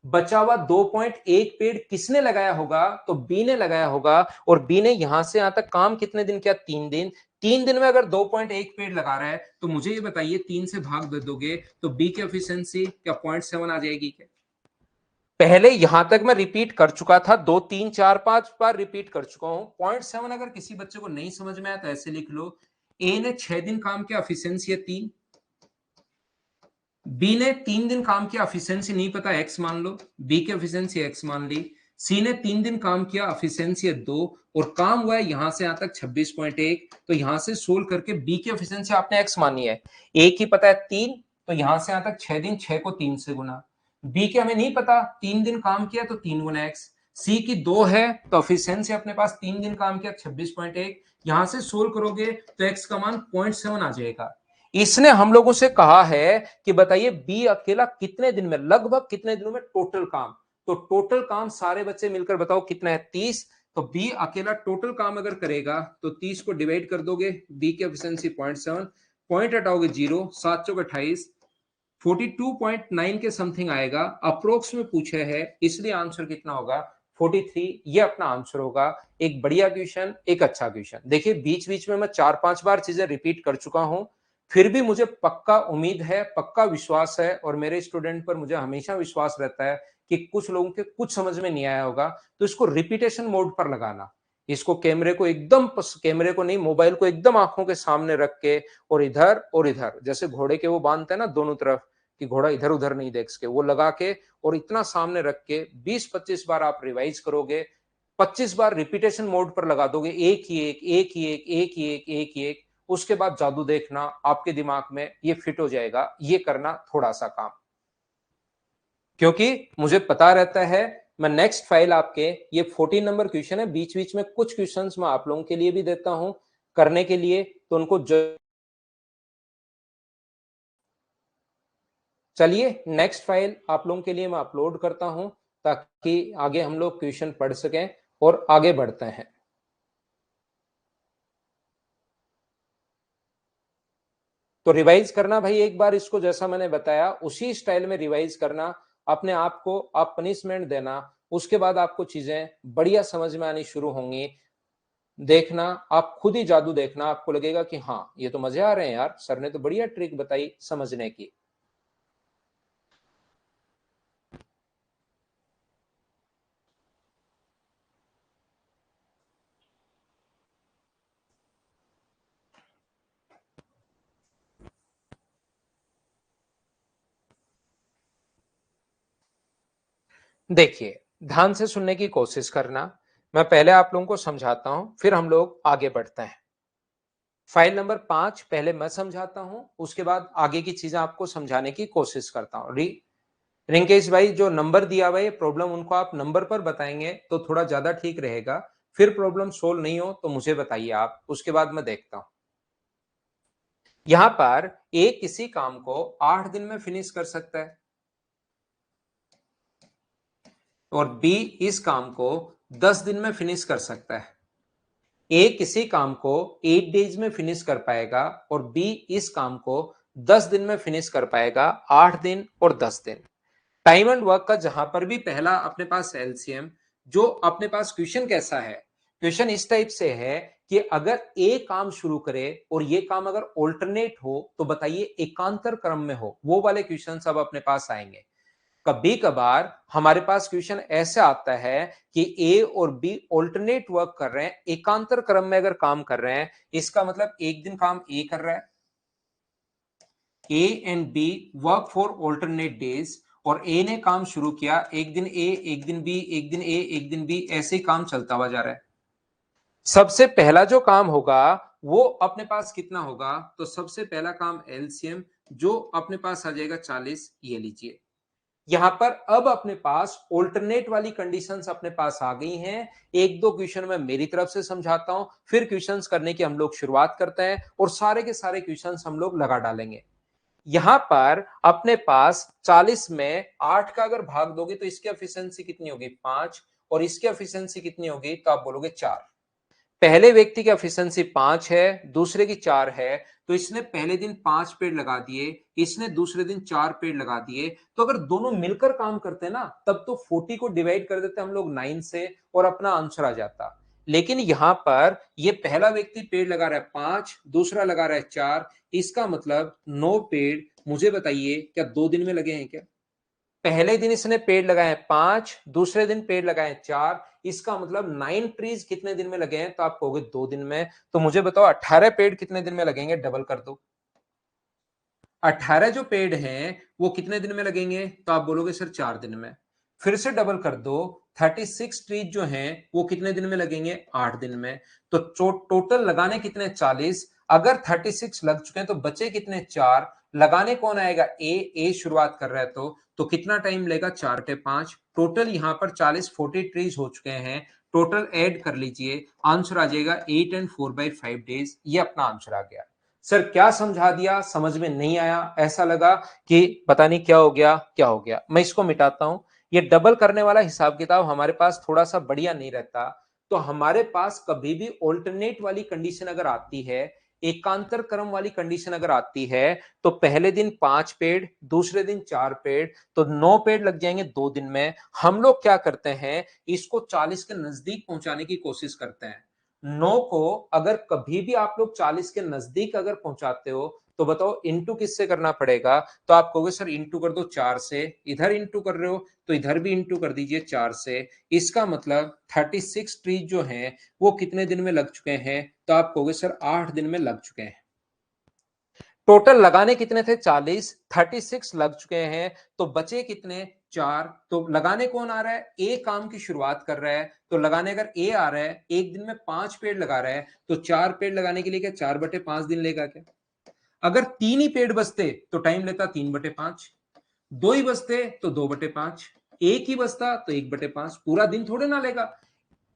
बचा हुआ 2.1 पेड़ किसने लगाया होगा? तो बी ने लगाया होगा। और बी ने यहां से यहां तक काम कितने दिन किया? 3 दिन। 3 दिन में अगर 2.1 पेड़ लगा रहा है तो मुझे ये बताइए 3 से भाग दे दोगे तो बी की एफिशिएंसी क्या 0.7 आ जाएगी क्या? पहले यहां तक मैं रिपीट कर चुका था, 2 3 4 5 बार रिपीट कर चुका हूं। 0.7 अगर किसी बच्चे को नहीं समझ में आया तो ऐसे लिख लो, ए ने 6 दिन काम किया, एफिशिएंसी है 3। बी ने 3 दिन काम किया, एफिशिएंसी नहीं पता, एक्स मान लो, बी की एफिशिएंसी एक्स मान ली। सी ने 3 दिन काम किया, एफिशिएंसी है 2, और काम हुआ है यहां से यहां तक 26.1। तो यहां से सोल्व करके बी की एफिशिएंसी आपने एक्स मानी है, ए की पता है 3, तो यहां से यहां तक 6 दिन, 6 को 3 से गुना। बी के हमें नहीं पता, 3 दिन काम किया तो 3 गुना एक्स। सी की 2 है तो एफिशिएंसी अपने पास 3 दिन काम किया 26.1। यहां से सोल्व करोगे तो एक्स का मान 0.7 आ जाएगा। इसने हम लोगों से कहा है कि बताइए बी अकेला कितने दिन में, लगभग कितने दिनों में टोटल काम, तो टोटल काम सारे बच्चे मिलकर बताओ कितना है, 30। तो बी अकेला टोटल काम अगर करेगा तो 30 को डिवाइड कर दोगे, बी की एफिशिएंसी 0.7, पॉइंट हटाओगे 0, 7 चौक 28, 42.9 के समथिंग आएगा, अप्रोक्स में पूछा है इसलिए आंसर कितना होगा 43। ये अपना आंसर होगा। एक बढ़िया क्वेश्चन, एक अच्छा क्वेश्चन। देखिए बीच बीच में मैं 4-5 बार चीजें रिपीट कर चुका हूं, फिर भी मुझे पक्का उम्मीद है, पक्का विश्वास है, और मेरे स्टूडेंट पर मुझे हमेशा विश्वास रहता है कि कुछ लोगों के कुछ समझ में नहीं आया होगा, तो इसको रिपीटेशन मोड पर लगाना। इसको कैमरे को एकदम, कैमरे को नहीं, मोबाइल को एकदम आंखों के सामने रख के और इधर जैसे घोड़े के वो बांधते हैं ना दोनों तरफ, कि घोड़ा इधर उधर नहीं देख सके, वो लगा के और इतना सामने रख के 20-25 बार आप रिवाइज करोगे, 25 बार रिपीटेशन मोड पर लगा दोगे, एक ही एक, एक ही एक, एक ही एक, एक ही एक, उसके बाद जादू देखना, आपके दिमाग में ये फिट हो जाएगा। ये करना थोड़ा सा काम, क्योंकि मुझे पता रहता है। मैं नेक्स्ट फाइल आपके, ये 14 नंबर क्वेश्चन है, बीच बीच में कुछ क्वेश्चंस मैं आप लोगों के लिए भी देता हूं करने के लिए, तो उनको चलिए नेक्स्ट फाइल आप लोगों के लिए मैं अपलोड करता हूं, ताकि आगे हम लोग क्वेश्चन पढ़ सकें और आगे बढ़ते हैं। तो रिवाइज करना भाई एक बार इसको, जैसा मैंने बताया उसी स्टाइल में रिवाइज करना, अपने आप को आप पनिशमेंट देना, उसके बाद आपको चीजें बढ़िया समझ में आनी शुरू होंगी। देखना, आप खुद ही जादू देखना, आपको लगेगा कि हाँ ये तो मजे आ रहे हैं यार, सर ने तो बढ़िया ट्रिक बताई समझने की। देखिए ध्यान से सुनने की कोशिश करना, मैं पहले आप लोगों को समझाता हूं, फिर हम लोग आगे बढ़ते हैं। फाइल नंबर 5 पहले मैं समझाता हूं, उसके बाद आगे की चीजें आपको समझाने की कोशिश करता हूं। रिंकेश भाई जो नंबर दिया हुआ है प्रॉब्लम, उनको आप नंबर पर बताएंगे तो थोड़ा ज्यादा ठीक रहेगा। फिर प्रॉब्लम सोल्व नहीं हो तो मुझे बताइए आप, उसके बाद मैं देखता हूं। यहां पर ए किसी काम को 8 दिन में फिनिश कर सकता है, और बी इस काम को 10 दिन में फिनिश कर सकता है। ए किसी काम को 8 डेज में फिनिश कर पाएगा, और बी इस काम को 10 दिन में फिनिश कर पाएगा, 8 दिन और 10 दिन। टाइम एंड वर्क का जहां पर भी पहला अपने पास एलसीएम, जो अपने पास क्वेश्चन कैसा है, क्वेश्चन इस टाइप से है कि अगर ए काम शुरू करे और ये काम अगर ऑल्टरनेट हो तो बताइए एकांतर क्रम में हो, वो वाले क्वेश्चन सब अपने पास आएंगे। कभी कभार हमारे पास क्वेश्चन ऐसे आता है कि ए और बी ऑल्टरनेट वर्क कर रहे हैं, एकांतर क्रम में अगर काम कर रहे हैं, इसका मतलब एक दिन काम ए कर रहा है, A and B work for alternate days, और ए ने काम शुरू किया, एक दिन ए, एक दिन बी, एक दिन ए, एक दिन बी, ऐसे ही काम चलता हुआ जा रहा है। सबसे पहला जो काम होगा वो अपने पास कितना होगा, तो सबसे पहला काम एलसीएम जो अपने पास आ जाएगा 40, ये लीजिए। यहां पर अब अपने पास ऑल्टरनेट वाली कंडीशंस अपने पास आ गई हैं। एक दो क्वेश्चन मैं मेरी तरफ से समझाता हूं, फिर क्वेश्चंस करने की हम लोग शुरुआत करते हैं, और सारे के सारे क्वेश्चंस हम लोग लगा डालेंगे। यहां पर अपने पास 40 में 8 का अगर भाग दोगे तो इसकी एफिशिएंसी कितनी होगी 5, और इसकी एफिशिएंसी कितनी होगी तो आप बोलोगे 4। पहले व्यक्ति की एफिशिएंसी 5 है, दूसरे की 4 है, तो इसने पहले दिन 5 पेड़ लगा दिए, इसने दूसरे दिन 4 पेड़ लगा दिए। तो अगर दोनों मिलकर काम करते ना, तब तो 40 को डिवाइड कर देते हम लोग 9 से और अपना आंसर आ जाता। लेकिन यहां पर ये पहला व्यक्ति पेड़ लगा रहा है 5, दूसरा लगा रहा है 4, इसका मतलब 9 पेड़। मुझे बताइए क्या 2 दिन में लगे हैं क्या? पहले दिन इसने पेड़ लगाए 5, दूसरे दिन पेड़ लगाए 4, इसका मतलब 9 ट्रीज कितने दिन में लगे हैं, तो आप कहोगे 2 दिन में। तो मुझे बताओ 18 पेड़ कितने दिन में लगेंगे, डबल कर दो। 18 जो पेड़ हैं वो कितने दिन में लगेंगे, तो आप बोलोगे सर 4 दिन में। फिर से डबल कर दो, 36 ट्रीज जो हैं वो कितने दिन में लगेंगे, 8 दिन में। तो टोटल लगाने कितने, 40। अगर 36 लग चुके हैं तो बचे कितने, 4। लगाने कौन आएगा, ए शुरुआत कर रहा है, तो कितना टाइम लेगा, 4 × 5। टोटल यहां पर 40 ट्रीज हो चुके हैं। टोटल ऐड कर लीजिए, आंसर आ जाएगा 8 and 4/5 डेज। ये अपना आंसर आ गया। सर क्या समझा दिया, समझ में नहीं आया, ऐसा लगा कि पता नहीं क्या हो गया क्या हो गया, मैं इसको मिटाता हूं। ये डबल करने वाला हिसाब किताब हमारे पास थोड़ा सा बढ़िया नहीं रहता। तो हमारे पास कभी भी ऑल्टरनेट वाली कंडीशन अगर आती है, एकांतर क्रम वाली कंडीशन अगर आती है, तो पहले दिन 5 पेड़, दूसरे दिन 4 पेड़, तो 9 पेड़ लग जाएंगे 2 दिन में। हम लोग क्या करते हैं, इसको 40 के नजदीक पहुंचाने की कोशिश करते हैं। 9 को अगर कभी भी आप लोग 40 के नजदीक अगर पहुंचाते हो, तो बताओ इंटू किससे करना पड़ेगा। तो आप कहोगे सर इंटू कर दो 4 से, इधर इंटू कर रहे हो तो इधर भी इंटू कर दीजिए 4 से। इसका मतलब 36 ट्रीज जो हैं वो कितने दिन में लग चुके हैं, तो आप कहोगे सर 8 दिन में लग चुके हैं। टोटल लगाने कितने थे 40, 36 लग चुके हैं, तो बचे कितने 4। तो लगाने कौन आ रहा है, ए काम की शुरुआत कर रहा है, तो लगाने अगर ए आ रहा है, एक दिन में 5 पेड़ लगा रहा है, तो 4 पेड़ लगाने के लिए क्या 4/5 दिन लेगा क्या। अगर 3 ही पेड़ बचते तो टाइम लेता 3/5, 2 ही बचते तो 2/5, एक ही बचता तो 1/5, पूरा दिन थोड़े ना लेगा।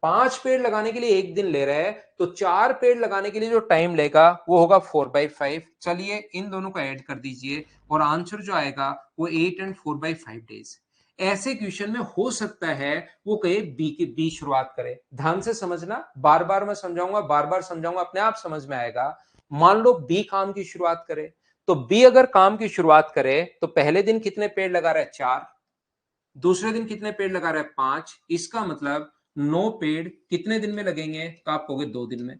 5 पेड़ लगाने के लिए एक दिन ले रहा है, तो 4 पेड़ लगाने के लिए जो टाइम लेगा वो होगा 4/5। चलिए इन दोनों को ऐड कर दीजिए और आंसर जो आएगा वो 8 एंड 4/5 डेज। ऐसे क्वेश्चन में हो सकता है वो कहे बी की बी शुरुआत करे। ध्यान से समझना, बार बार मैं समझाऊंगा, बार बार समझाऊंगा, अपने आप समझ में आएगा। मान लो बी काम की शुरुआत करे, तो बी अगर काम की शुरुआत करे तो पहले दिन कितने पेड़ लगा रहा है 4, दूसरे दिन कितने पेड़ लगा रहा है 5। इसका मतलब 9 पेड़ कितने दिन में लगेंगे, तो आप कहोगे 2 दिन में।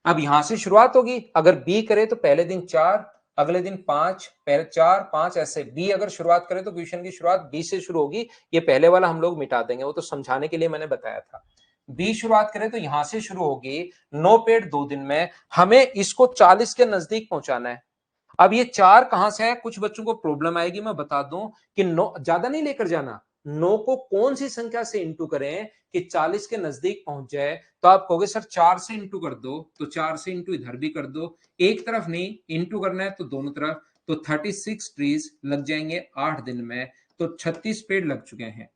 अब यहां से शुरुआत होगी, अगर बी करे तो पहले दिन 4, अगले दिन 5, पहले 4 5 ऐसे। बी अगर शुरुआत करे तो क्वेश्चन की शुरुआत बी से शुरू होगी। ये पहले वाला हम लोग मिटा देंगे, वो तो समझाने के लिए मैंने बताया था। बी शुरुआत करे तो यहां से शुरू होगी, 9 पेड़ 2 दिन में। हमें इसको 40 के नजदीक पहुंचाना है। अब ये 4 कहां से है, कुछ बच्चों को प्रॉब्लम आएगी, मैं बता दूं कि 9 ज्यादा नहीं लेकर जाना। 9 को कौन सी संख्या से इंटू करें कि 40 के नजदीक पहुंच जाए, तो आप कहोगे सर 4 से इंटू कर दो, तो 4 से इंटू इधर भी कर दो, एक तरफ नहीं इंटू करना है तो दोनों तरफ। तो 36 ट्रीज लग जाएंगे 8 दिन में, तो 36 पेड़ लग चुके हैं।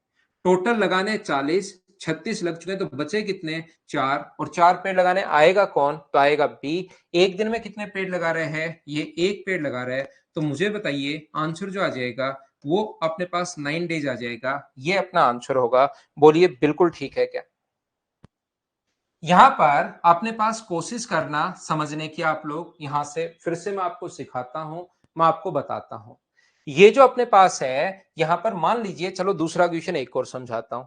टोटल लगाने 40, 36 लग चुके हैं, तो बचे कितने 4, और 4 पेड़ लगाने आएगा कौन, तो आएगा बी। एक दिन में कितने पेड़ लगा रहे हैं, ये एक पेड़ लगा रहा है। तो मुझे बताइए आंसर जो आ जाएगा वो अपने पास 9 डेज आ जाएगा, ये अपना आंसर होगा। बोलिए बिल्कुल ठीक है क्या। यहां पर अपने पास कोशिश करना समझने की, आप लोग यहां से फिर से मैं आपको सिखाता हूं, मैं आपको बताता हूं। ये जो अपने पास है, यहां पर मान लीजिए, चलो दूसरा क्वेश्चन एक और समझाता हूं।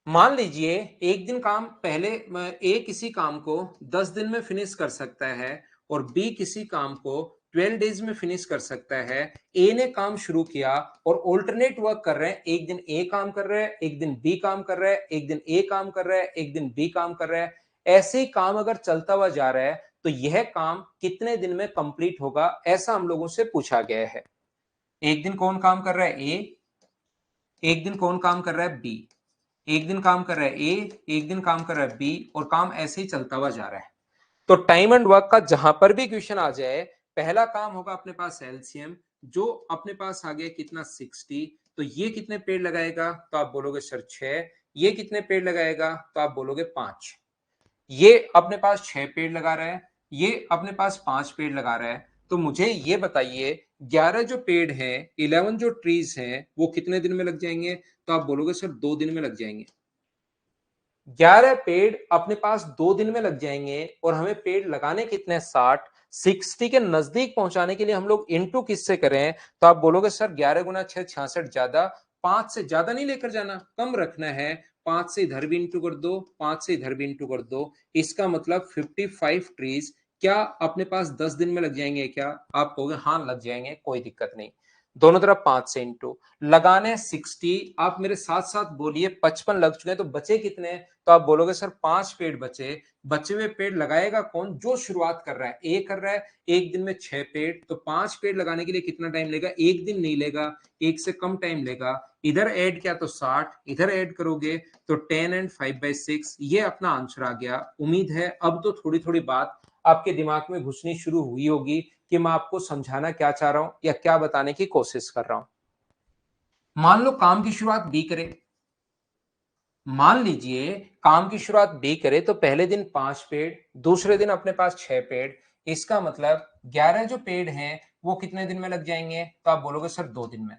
मान लीजिए एक दिन काम पहले, ए किसी काम को 10 दिन में फिनिश कर सकता है और बी किसी काम को 12 डेज में फिनिश कर सकता है। ए ने काम शुरू किया और ऑल्टरनेट वर्क कर रहे हैं, एक दिन ए काम कर रहा है, एक दिन बी काम कर रहा है, एक दिन ए काम कर रहा है, एक दिन बी काम कर रहा है। ऐसे ही काम अगर चलता हुआ जा रहा है तो यह काम कितने दिन में कंप्लीट होगा, ऐसा हम लोगों से पूछा गया है। एक दिन कौन काम कर रहा है, ए, एक दिन कौन काम कर रहा है, बी, एक दिन काम कर रहा है ए, एक दिन काम कर रहा है बी, और काम ऐसे ही चलता हुआ जा रहा है। तो टाइम एंड वर्क का जहां पर भी क्वेश्चन आ जाए, पहला काम होगा अपने पास एलसीएम, जो अपने पास आ गया कितना 60। तो ये कितने पेड़ लगाएगा, तो आप बोलोगे सर 6। ये कितने पेड़ लगाएगा, तो आप बोलोगे 5। ये अपने पास 6 पेड़ लगा रहा है, ये अपने पास 5 पेड़ लगा रहा है। तो मुझे ये बताइए 11 जो पेड़ हैं, 11 जो ट्रीज हैं, वो कितने दिन में लग जाएंगे, तो आप बोलोगे सर 2 दिन में लग जाएंगे। 11 पेड़ अपने पास 2 दिन में लग जाएंगे, और हमें पेड़ लगाने कितने 60। 60 के नजदीक पहुंचाने के लिए हम लोग इंटू किससे करें, तो आप बोलोगे सर 11 गुना 6 66, ज्यादा 5 से ज्यादा नहीं लेकर जाना, कम रखना है। 5 से इधर भी इंटू कर दो, 5 से इधर भी इंटू कर दो। इसका मतलब 55 ट्रीज क्या अपने पास 10 दिन में लग जाएंगे क्या, आप कहोगे हाँ लग जाएंगे, कोई दिक्कत नहीं। दोनों तरफ 5 से इंटू लगाने 60, आप मेरे साथ साथ बोलिए 55 लग चुके हैं, तो बचे कितने, तो आप बोलोगे सर 5 पेड़ बचे। बचे हुए पेड़ लगाएगा कौन, जो शुरुआत कर रहा है ए कर रहा है, एक दिन में 6 पेड़, तो 5 पेड़ लगाने के लिए कितना टाइम लेगा, एक दिन नहीं लेगा, एक से कम टाइम लेगा। इधर ऐड किया तो 60, इधर ऐड करोगे तो 10 एंड 5/6, ये अपना आंसर आ गया। उम्मीद है अब तो थोड़ी थोड़ी बात आपके दिमाग में घुसनी शुरू हुई होगी कि मैं आपको समझाना क्या चाह रहा हूं या क्या बताने की कोशिश कर रहा हूं। मान लो काम की शुरुआत बी करे, मान लीजिए काम की शुरुआत बी करे तो पहले दिन 5 पेड़, दूसरे दिन अपने पास 6 पेड़। इसका मतलब 11 जो पेड़ हैं वो कितने दिन में लग जाएंगे? तो आप बोलोगे सर 2 दिन में।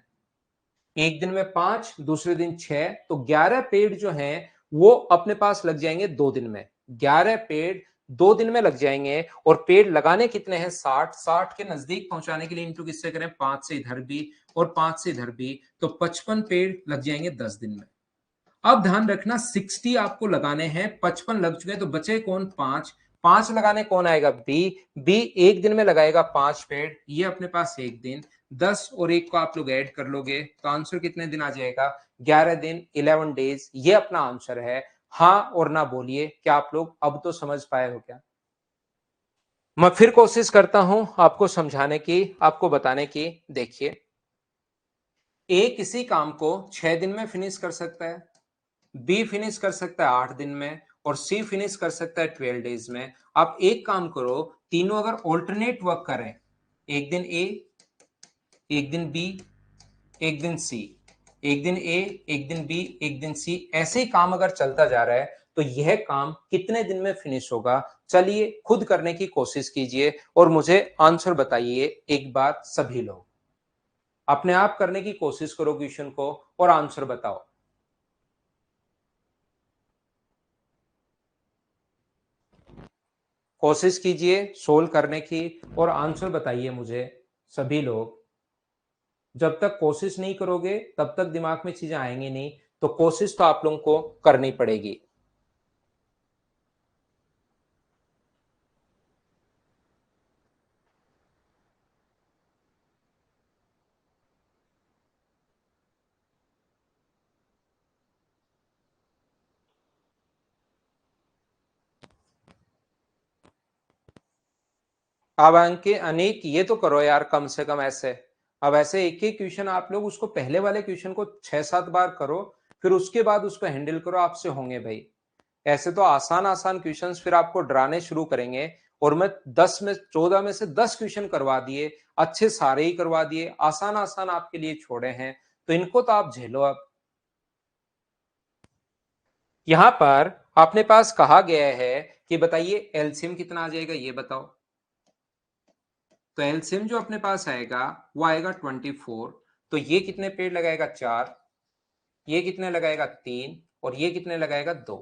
एक दिन में 5, दूसरे दिन 6, तो 11 पेड़ जो हैं वो अपने पास लग जाएंगे 2 दिन में। 11 पेड़ 2 दिन में लग जाएंगे। और पेड़ लगाने कितने हैं? 60। 60 के नजदीक पहुंचाने के लिए इंटू किससे करें? 5 से इधर भी और 5 से इधर भी, तो 55 पेड़ लग जाएंगे 10 दिन में। अब ध्यान रखना 60 आपको लगाने हैं, 55 लग चुके हैं, तो बचे कौन? 5। 5 लगाने कौन आएगा? बी। बी एक दिन में लगाएगा 5 पेड़, ये अपने पास एक दिन। 10 और 1 को आप लोग ऐड कर लोगे तो आंसर कितने दिन आ जाएगा? 11 दिन, 11 डेज। ये अपना आंसर है। हाँ और ना बोलिए, क्या आप लोग अब तो समझ पाए हो क्या? मैं फिर कोशिश करता हूं आपको समझाने की, आपको बताने की। देखिए, ए किसी काम को 6 दिन में फिनिश कर सकता है, बी फिनिश कर सकता है 8 दिन में, और सी फिनिश कर सकता है 12 डेज में। आप एक काम करो, तीनों अगर ऑल्टरनेट वर्क करें, एक दिन ए, एक दिन बी, एक दिन सी, एक दिन ए, एक दिन बी, एक दिन सी, ऐसे ही काम अगर चलता जा रहा है तो यह काम कितने दिन में फिनिश होगा? चलिए खुद करने की कोशिश कीजिए और मुझे आंसर बताइए एक बार सभी लोग। अपने आप करने की कोशिश करो क्वेश्चन को और आंसर बताओ। कोशिश कीजिए सोल्व करने की और आंसर बताइए मुझे सभी लोग। जब तक कोशिश नहीं करोगे तब तक दिमाग में चीजें आएंगी नहीं, तो कोशिश तो आप लोगों को करनी पड़ेगी। अब अंके अनेक ये तो करो यार, कम से कम ऐसे। अब ऐसे एक एक क्वेश्चन आप लोग उसको पहले वाले क्वेश्चन को 6-7 बार करो, फिर उसके बाद उसको हैंडल करो, आपसे होंगे भाई। ऐसे तो आसान आसान क्वेश्चंस फिर आपको डराने शुरू करेंगे। और मैं 14 में से 10 क्वेश्चन करवा दिए, अच्छे सारे ही करवा दिए, आसान आसान आपके लिए छोड़े हैं, तो इनको तो आप झेलो अब। यहां पर अपने पास कहा गया है कि बताइए एलसीएम कितना आ जाएगा, ये बताओ। तो एलसीएम जो अपने पास आएगा वो आएगा 24। तो ये कितने पेड़ लगाएगा? 4। ये कितने लगाएगा? 3। और ये कितने लगाएगा? 2।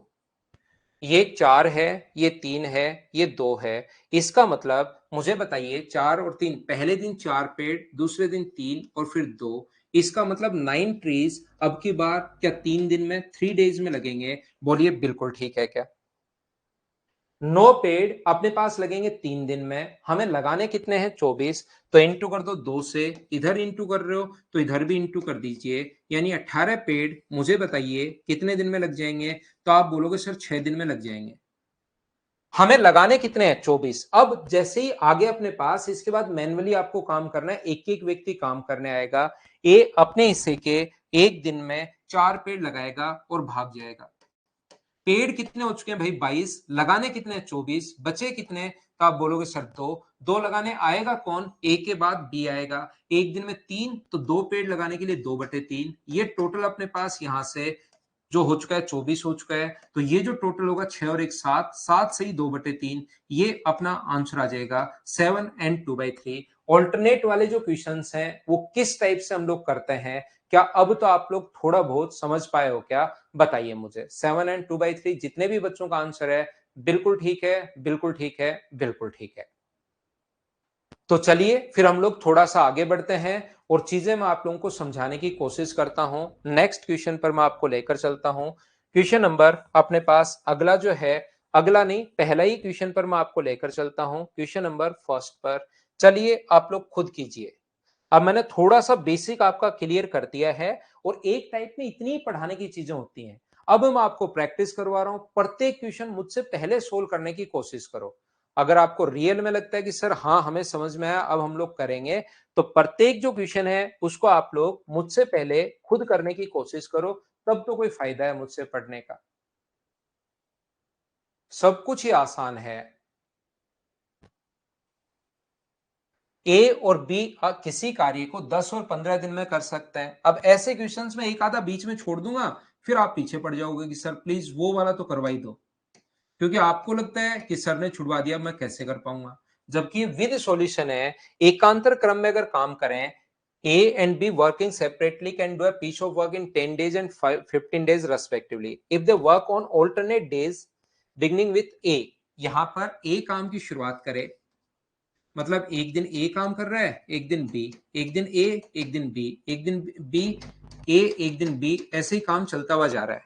ये 4 है, ये 3 है, ये 2 है। इसका मतलब मुझे बताइए 4 और 3, पहले दिन 4 पेड़, दूसरे दिन 3 और फिर 2। इसका मतलब 9 ट्रीज अब की बार क्या 3 दिन में, 3 डेज में लगेंगे? बोलिए बिल्कुल ठीक है क्या? 9 पेड़ अपने पास लगेंगे 3 दिन में, हमें लगाने कितने हैं? 24। तो इंटू कर दो 2 से, इधर इंटू कर रहे हो तो इधर भी इंटू कर दीजिए, यानी 18 पेड़ मुझे बताइए कितने दिन में लग जाएंगे? तो आप बोलोगे सर 6 दिन में लग जाएंगे। हमें लगाने कितने हैं? 24। अब जैसे ही आगे अपने पास, इसके बाद मैन्युअली आपको काम करना है, एक एक व्यक्ति काम करने आएगा। ए अपने हिस्से के एक दिन में 4 पेड़ लगाएगा और भाग जाएगा। पेड़ कितने हो चुके हैं भाई? 22। लगाने कितने? 24। बचे कितने? तो आप बोलोगे सर 2। 2 लगाने आएगा कौन? ए के बाद बी आएगा। एक दिन में 3, तो 2 पेड़ लगाने के लिए 2/3। ये टोटल अपने पास यहां से जो हो चुका है 24 हो चुका है। तो ये जो टोटल होगा 6 और 1 7, 7 से ही 2/3, ये अपना आंसर आ जाएगा 7 एंड 2/3। ऑल्टरनेट वाले जो क्वेश्चंस हैं वो किस टाइप से हम लोग करते हैं, क्या अब तो आप लोग थोड़ा बहुत समझ पाए हो क्या? बताइए मुझे। 7 एंड 2/3 जितने भी बच्चों का आंसर है, बिल्कुल ठीक है, बिल्कुल ठीक है, बिल्कुल ठीक है। तो चलिए फिर हम लोग थोड़ा सा आगे बढ़ते हैं और चीजें मैं आप लोगों को समझाने की कोशिश करता हूं। नेक्स्ट क्वेश्चन पर मैं आपको लेकर चलता हूं। क्वेश्चन नंबर अपने पास अगला जो है, अगला नहीं पहला ही क्वेश्चन पर मैं आपको लेकर चलता हूं, क्वेश्चन नंबर फर्स्ट पर। चलिए आप लोग खुद कीजिए। अब मैंने थोड़ा सा बेसिक आपका क्लियर कर दिया है, और एक टाइप में इतनी पढ़ाने की चीजें होती हैं। अब मैं आपको प्रैक्टिस करवा रहा हूं, प्रत्येक क्वेश्चन मुझसे पहले सोल्व करने की कोशिश करो। अगर आपको रियल में लगता है कि सर हाँ हमें समझ में आया, अब हम लोग करेंगे, तो प्रत्येक जो क्वेश्चन है उसको आप लोग मुझसे पहले खुद करने की कोशिश करो, तब तो कोई फायदा है मुझसे पढ़ने का। सब कुछ ही आसान है। ए और बी किसी कार्य को 10 और 15 दिन में कर सकते हैं। अब ऐसे क्वेश्चंस में एक आधा बीच में छोड़ दूंगा, फिर आप पीछे पड़ जाओगे कि सर प्लीज वो वाला तो करवाई दो, क्योंकि आपको लगता है कि सर ने छुड़वा दिया, मैं कैसे कर पाऊंगा। जबकि विद सॉल्यूशन है, एकांतर क्रम में अगर काम करें, A and B working separately can do a piece of work in 10 days and 15 days respectively if they work on alternate days beginning with A। यहां पर ए काम की शुरुआत करे, मतलब एक दिन ए काम कर रहा है, एक दिन बी, एक दिन ए, एक दिन बी, एक दिन बी, ए, एक दिन बी, ऐसे ही काम चलता हुआ जा रहा है।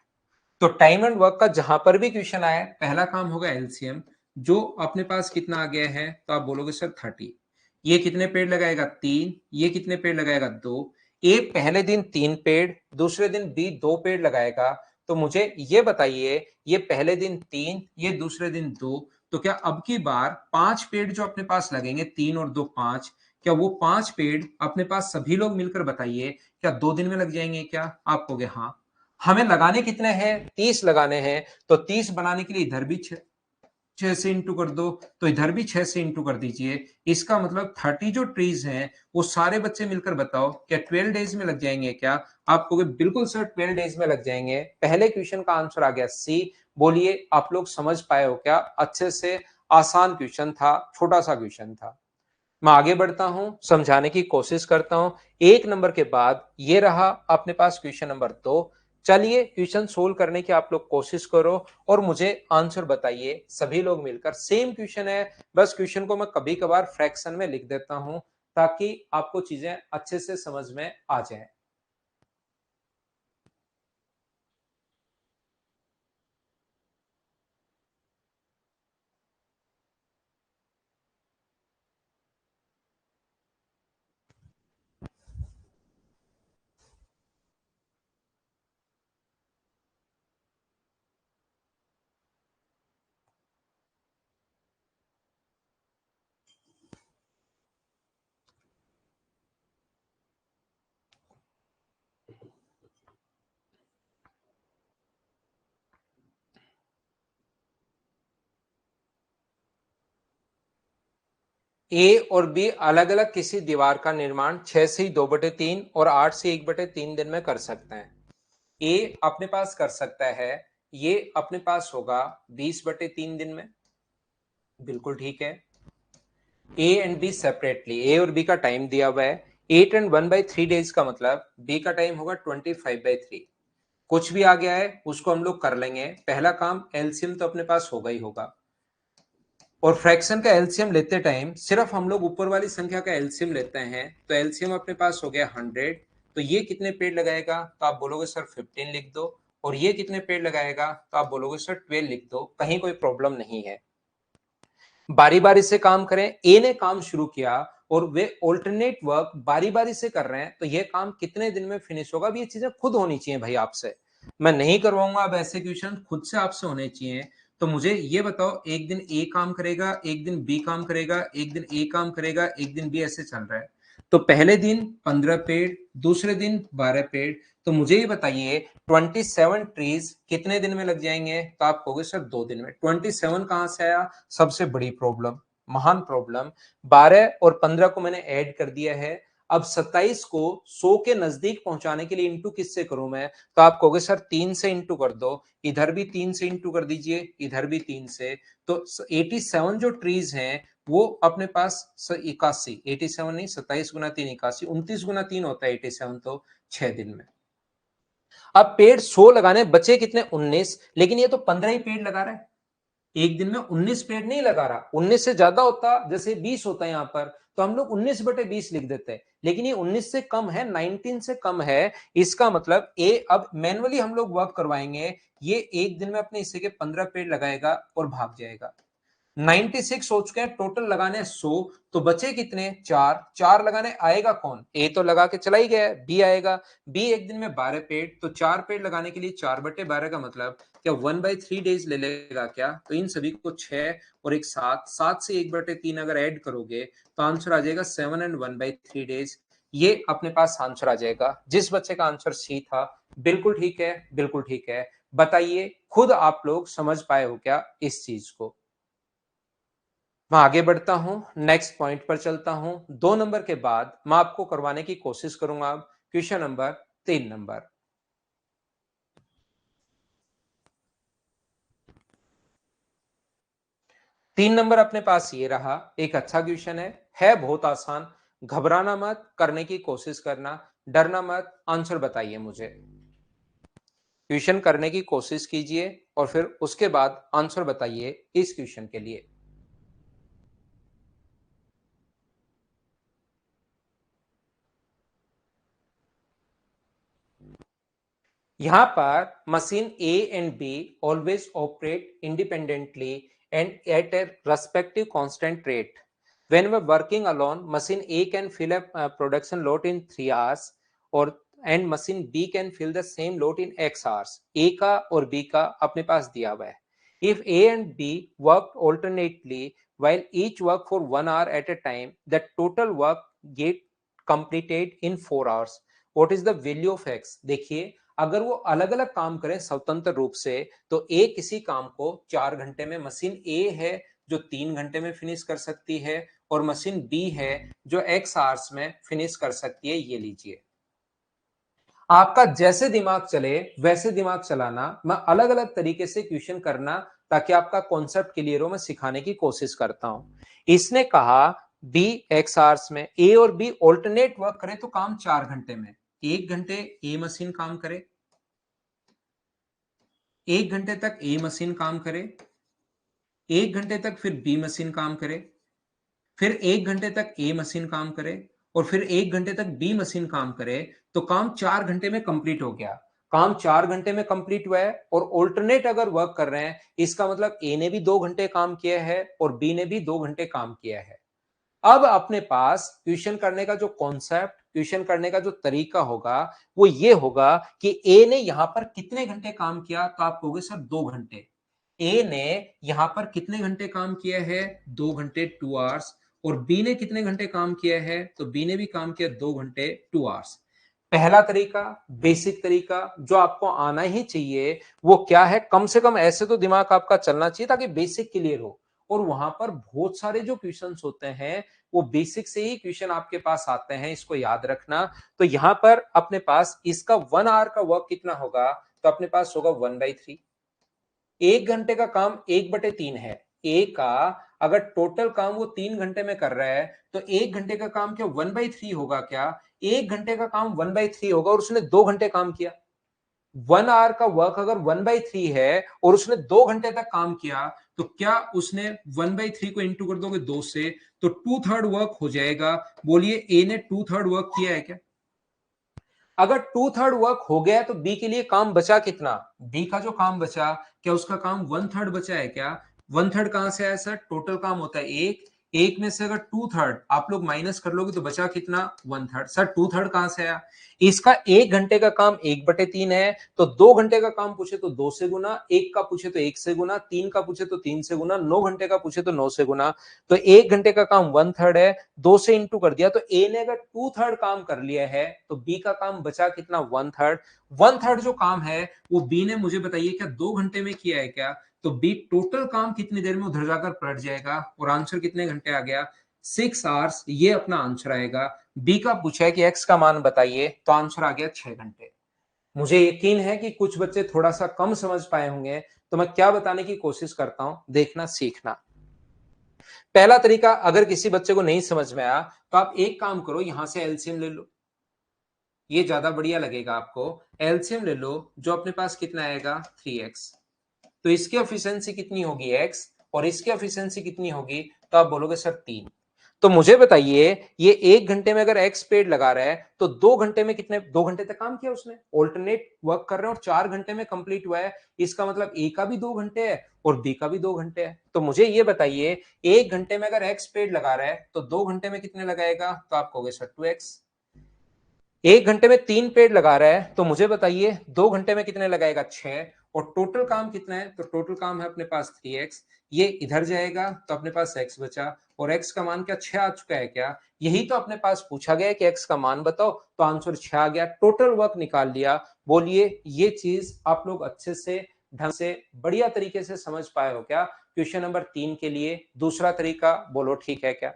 तो टाइम एंड वर्क का जहां पर भी क्वेश्चन आया, पहला काम होगा एलसीएम। जो अपने पास कितना आ गया है, तो आप बोलोगे सर 30। ये कितने पेड़ लगाएगा, 3। ये कितने पेड़ लगाएगा, 2। ए पहले दिन 3 पेड़, दूसरे दिन बी 2 पेड़ लगाएगा। तो मुझे ये बताइए, ये पहले दिन 3, ये दूसरे दिन 2, तो क्या अब की बार 5 पेड़ जो अपने पास लगेंगे, 3 और 2 5, क्या वो 5 पेड़ अपने पास सभी लोग मिलकर बताइए क्या 2 दिन में लग जाएंगे क्या? आप कहोगे हाँ। हमें लगाने कितने हैं, 30 लगाने हैं, तो 30 बनाने के लिए इधर भी 6 से इंटू कर दो, तो इधर भी 6 से इंटू कर दीजिए। इसका मतलब 30 जो ट्रीज हैं वो सारे बच्चे मिलकर बताओ क्या 12 डेज में लग जाएंगे क्या? आप कहोगे बिल्कुल सर 12 डेज में लग जाएंगे। पहले क्वेश्चन का आंसर आ गया सी। बोलिए आप लोग समझ पाए हो क्या? अच्छे से आसान क्वेश्चन था, छोटा सा क्वेश्चन था। मैं आगे बढ़ता हूं, समझाने की कोशिश करता हूं। 1 नंबर के बाद ये रहा अपने पास क्वेश्चन नंबर 2। चलिए क्वेश्चन सोल्व करने की आप लोग कोशिश करो और मुझे आंसर बताइए, सभी लोग मिलकर। सेम क्वेश्चन है, बस क्वेश्चन को मैं कभी कभार फ्रैक्शन में लिख देता हूं ताकि आपको चीजें अच्छे से समझ में आ जाए। ए और बी अलग अलग किसी दीवार का निर्माण 6 से 2/3 और 8 से 1/3 दिन में कर सकते हैं। ए अपने पास कर सकता है, ये अपने पास होगा 20/3 दिन में। बिल्कुल ठीक है। ए एंड बी सेपरेटली, ए और बी का टाइम दिया हुआ है 8 and 1/3 डेज का मतलब बी का टाइम होगा 25/3। कुछ भी आ गया है उसको हम लोग कर लेंगे। पहला काम एलसीएम तो अपने पास होगा ही होगा, और फ्रैक्शन का एलसीएम लेते टाइम सिर्फ हम लोग ऊपर वाली संख्या का एलसीएम लेते हैं। तो एलसीएम अपने पास हो गया 100। तो ये कितने पेड़ लगाएगा, तो आप बोलोगे सर 15 लिख दो। और ये कितने पेड़ लगाएगा, तो आप बोलोगे सर 12 लिख दो। कहीं कोई प्रॉब्लम नहीं है। बारी बारी से काम करें। ए ने काम शुरू किया और वे ऑल्टरनेट वर्क बारी बारी से कर रहे हैं, तो ये काम कितने दिन में फिनिश होगा? अब ये चीजें खुद होनी चाहिए भाई आपसे, मैं नहीं करवाऊंगा। अब ऐसे क्वेश्चन खुद से आपसे होने चाहिए। तो मुझे ये बताओ, एक दिन ए काम करेगा, एक दिन बी काम करेगा, एक दिन ए काम करेगा, एक दिन बी, ऐसे चल रहा है। तो पहले दिन 15 पेड़, दूसरे दिन 12 पेड़। तो मुझे ये बताइए 27 ट्रीज कितने दिन में लग जाएंगे? तो आप कहोगे सर 2 दिन में। 27 कहां से आया? सबसे बड़ी प्रॉब्लम, महान प्रॉब्लम। 12 और 15 को मैंने ऐड कर दिया है। अब 27 को 100 के नजदीक पहुंचाने के लिए इंटू किससे करूं मैं? तो आप कहोगे सर 3 से इंटू कर दो। इधर भी 3 से इंटू कर दीजिए, इधर भी 3 से। तो 87 जो ट्रीज हैं वो अपने पास 81, 87 नहीं, 27 गुना 3 81, 29 गुना 3 होता है 87, तो 6 दिन में। अब पेड़ 100 लगाने बचे कितने? 19। लेकिन ये तो 15 ही पेड़ लगा रहा है, एक दिन में 19 पेड़ नहीं लगा रहा। 19 से ज्यादा होता, जैसे 20 होता है यहां पर, तो हम लोग 19/20 लिख देते हैं। लेकिन ये 19 से कम है, 19 से कम है। इसका मतलब ए, अब मैनुअली हम लोग वर्क करवाएंगे। ये एक दिन में अपने हिस्से के 15 पेड़ लगाएगा और भाग जाएगा। 96 हो चुके हैं, टोटल लगाने 100, तो बचे कितने? 4। 4 लगाने आएगा कौन? ए तो लगा के चला ही गया, बी आएगा। बी एक दिन में 12 पेड़, तो 4 पेड़ लगाने के लिए 4/12 का मतलब क्या 1/3 डेज ले लेगा क्या? तो इन सभी को 6 और एक 7, 7 से 1/3 अगर ऐड करोगे तो आंसर आ जाएगा 7 and 1/3 डेज। ये अपने पास आंसर आ जाएगा। जिस बच्चे का आंसर सी था, बिल्कुल ठीक है, बिल्कुल ठीक है। बताइए खुद आप लोग समझ पाए हो क्या इस चीज को? मैं आगे बढ़ता हूं, नेक्स्ट पॉइंट पर चलता हूं। 2 नंबर के बाद मैं आपको करवाने की कोशिश करूंगा क्वेश्चन नंबर 3 नंबर। 3 नंबर अपने पास ये रहा, एक अच्छा क्वेश्चन है बहुत आसान। घबराना मत, करने की कोशिश करना, डरना मत, आंसर बताइए मुझे। क्वेश्चन करने की कोशिश कीजिए और फिर उसके बाद आंसर बताइए इस क्वेश्चन के लिए। यहां पर machine A and B always operate independently and at a respective constant rate. When we're working alone, machine A can fill a production load in 3 hours or and machine B can fill the same load in X hours. A का और B का अपने पास दिया हुआ है। If A and B worked alternately while each work for 1 hour at a time, the total work get completed in 4 hours. What is the value of X? देखिए, अगर वो अलग अलग काम करें स्वतंत्र रूप से, तो ए किसी काम को 4 घंटे में, मशीन ए है जो 3 घंटे में फिनिश कर सकती है और मशीन बी है जो एक्स आवर्स में फिनिश कर सकती है। ये लीजिए, आपका जैसे दिमाग चले वैसे दिमाग चलाना, मैं अलग अलग तरीके से क्वेश्चन करना ताकि आपका कॉन्सेप्ट क्लियर हो, मैं सिखाने की कोशिश करता हूं। इसने कहा बी एक्स आवर्स में ए और बी ऑल्टरनेट वर्क करे तो काम 4 घंटे में। 1 घंटे ए मशीन काम करे, 1 घंटे तक ए मशीन काम करे, 1 घंटे तक फिर बी मशीन काम करे, फिर 1 घंटे तक ए मशीन काम करे और फिर 1 घंटे तक बी मशीन काम करे, तो काम 4 घंटे में कंप्लीट हो गया। काम 4 घंटे में कंप्लीट हुआ है और ऑल्टरनेट अगर वर्क कर रहे हैं, इसका मतलब ए ने भी 2 घंटे काम किया है और बी ने भी 2 घंटे काम किया है। अब अपने पास क्वेश्चन करने का जो कॉन्सेप्ट, क्वेश्चन करने का जो तरीका होगा वो ये होगा कि ए ने यहां पर कितने घंटे काम किया, तो आप कहोगे सर 2 घंटे। ए ने यहां पर कितने घंटे काम किया है, 2 घंटे, 2 आवर्स। और बी ने कितने घंटे काम किया है, तो बी ने भी काम किया 2 घंटे, 2 आवर्स। पहला तरीका, बेसिक तरीका जो आपको आना ही चाहिए, वो क्या है, कम से कम ऐसे तो दिमाग आपका चलना चाहिए ताकि बेसिक क्लियर हो। और वहां पर बहुत सारे जो क्वेश्चंस होते हैं वो बेसिक से ही क्वेश्चन आपके पास आते हैं, इसको याद रखना। तो यहां पर अपने पास इसका 1 आवर का वर्क कितना होगा, तो अपने पास होगा 1/3। 1 घंटे का काम 1/3 है। ए का अगर टोटल काम वो 3 घंटे में कर रहा है, तो 1 घंटे का काम क्या 1/3 होगा क्या? 1 घंटे का काम 1/3 होगा और उसने 2 घंटे काम किया। 1 आवर का वर्क अगर 1/3 है और उसने 2 घंटे तक काम किया, तो क्या उसने 1/3 को इंटू कर दोगे 2 से, तो 2/3 वर्क हो जाएगा। बोलिए ए ने 2/3 वर्क किया है क्या? अगर 2/3 वर्क हो गया तो बी के लिए काम बचा कितना? बी का जो काम बचा, क्या उसका काम 1/3 बचा है क्या? 1/3 कहां से आया सर? टोटल काम होता है एक, एक में से अगर 2/3 आप लोग माइनस कर लोगे तो बचा कितना? 1/3। सर 2/3 कहां से आया? इसका 1 घंटे का काम 1/3 है, तो 2 घंटे का काम पूछे तो 2 से गुना, एक का पूछे तो 1 से गुना, 3 का पूछे तो 3 से गुना, 9 घंटे का पूछे तो 9 से गुना। तो 1 घंटे का काम 1/3 है, 2 से इंटू कर दिया, तो ए ने अगर 2/3 काम कर लिया है तो बी का काम बचा कितना? 1/3। 1/3 जो काम है वो बी ने, मुझे बताइए, क्या 2 घंटे में किया है क्या? तो बी टोटल काम कितनी देर में उधर जाकर पलट जाएगा और आंसर कितने घंटे आ गया? 6 आवर्स। ये अपना आंसर आएगा। बी का पूछा है कि एक्स का मान बताइए, तो आंसर आ गया 6 घंटे। मुझे यकीन है कि कुछ बच्चे थोड़ा सा कम समझ पाए होंगे, तो मैं क्या बताने की कोशिश करता हूं, देखना सीखना। पहला तरीका अगर किसी बच्चे को नहीं समझ में आया, तो आप एक काम करो, यहां से एलसीएम ले लो, ये ज्यादा बढ़िया लगेगा आपको। एलसीएम ले लो, जो अपने पास कितना आएगा? 3x। तो इसकी एफिशिएंसी कितनी होगी? x, और इसकी एफिशिएंसी कितनी होगी? तो आप बोलोगे सर 3। तो मुझे बताइए, ये 1 घंटे में अगर एक्स पेड़ लगा रहा है तो 2 घंटे में कितने, 2 घंटे तक काम किया उसने, ऑल्टरनेट वर्क कर रहे हैं और 4 घंटे में कंप्लीट हुआ है। इसका मतलब ए का भी 2 घंटे है और बी का भी 2 घंटे है। तो मुझे ये बताइए, 1 घंटे में अगर एक्स पेड़ लगा रहा है तो 2 घंटे में कितने लगाएगा? तो आप कहोगे सर 2x। 1 घंटे में 3 पेड़ लगा रहा है तो मुझे बताइए 2 घंटे में कितने लगाएगा? 6। और टोटल काम कितना है? तो टोटल काम है अपने पास 3x। ये इधर जाएगा तो अपने पास x बचा, और x का मान क्या 6 आ चुका है क्या? यही तो अपने पास पूछा गया है कि x का मान बताओ, तो आंसर 6 आ गया, टोटल वर्क निकाल लिया। बोलिए, ये चीज आप लोग अच्छे से, ढंग से, बढ़िया तरीके से समझ पाए हो क्या? क्वेश्चन नंबर 3 के लिए दूसरा तरीका बोलो, ठीक है क्या?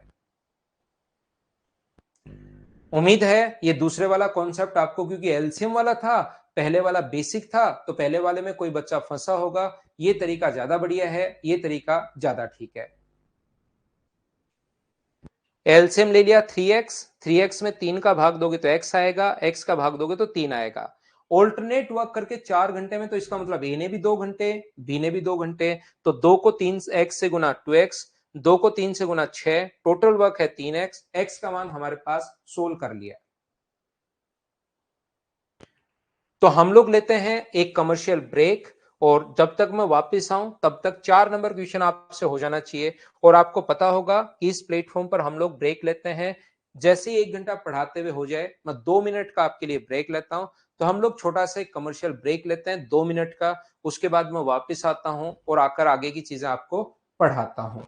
उम्मीद है ये दूसरे वाला कॉन्सेप्ट आपको, क्योंकि एलसीएम वाला था, पहले वाला बेसिक था, तो पहले वाले में कोई बच्चा फंसा होगा। ये तरीका ज्यादा बढ़िया है, ये तरीका ज्यादा ठीक है। एलसीएम ले लिया 3x, 3x में 3 का भाग दोगे तो x आएगा, x का भाग दोगे तो 3 आएगा। ऑल्टरनेट वर्क करके 4 घंटे में, तो इसका मतलब a ने भी 2 घंटे, b ने भी 2 घंटे, तो 2 को 3x से गुना 2x, 2 को 3 से गुना 6, टोटल वर्क है 3x, x का मान हमारे पास सोल्व कर लिया। तो हम लोग लेते हैं एक कमर्शियल ब्रेक, और जब तक मैं वापस आऊं तब तक 4 नंबर क्वेश्चन आपसे हो जाना चाहिए। और आपको पता होगा कि इस प्लेटफॉर्म पर हम लोग ब्रेक लेते हैं, जैसे ही 1 घंटा पढ़ाते हुए हो जाए मैं 2 मिनट का आपके लिए ब्रेक लेता हूं। तो हम लोग छोटा सा कमर्शियल ब्रेक लेते हैं 2 मिनट का, उसके बाद मैं वापस आता हूं और आकर आगे की चीजें आपको पढ़ाता हूं।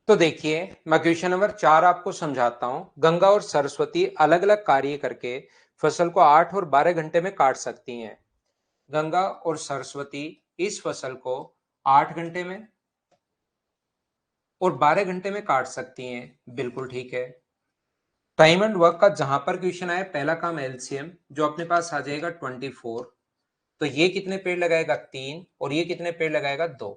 तो देखिए, मैं क्वेश्चन नंबर 4 आपको समझाता हूं। गंगा और सरस्वती अलग अलग कार्य करके फसल को 8 और 12 घंटे में काट सकती हैं। गंगा और सरस्वती इस फसल को 8 घंटे में और 12 घंटे में काट सकती हैं, बिल्कुल ठीक है। टाइम एंड वर्क का जहां पर क्वेश्चन आया, पहला काम एलसीएम जो अपने पास आ जाएगा 24, तो ये कितने पेड़ लगाएगा 3, और ये कितने पेड़ लगाएगा 2।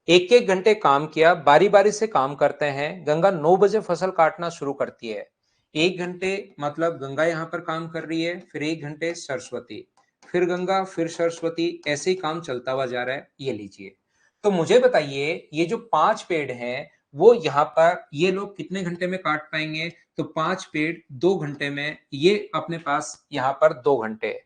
एक एक घंटे काम किया, बारी बारी से काम करते हैं। गंगा 9 बजे फसल काटना शुरू करती है। 1 घंटे मतलब गंगा यहां पर काम कर रही है, फिर 1 घंटे सरस्वती, फिर गंगा, फिर सरस्वती, ऐसे ही काम चलता हुआ जा रहा है। ये लीजिए, तो मुझे बताइए ये जो 5 पेड़ हैं वो यहाँ पर ये लोग कितने घंटे में काट पाएंगे। तो 5 पेड़ 2 घंटे में, ये अपने पास यहाँ पर 2 घंटे।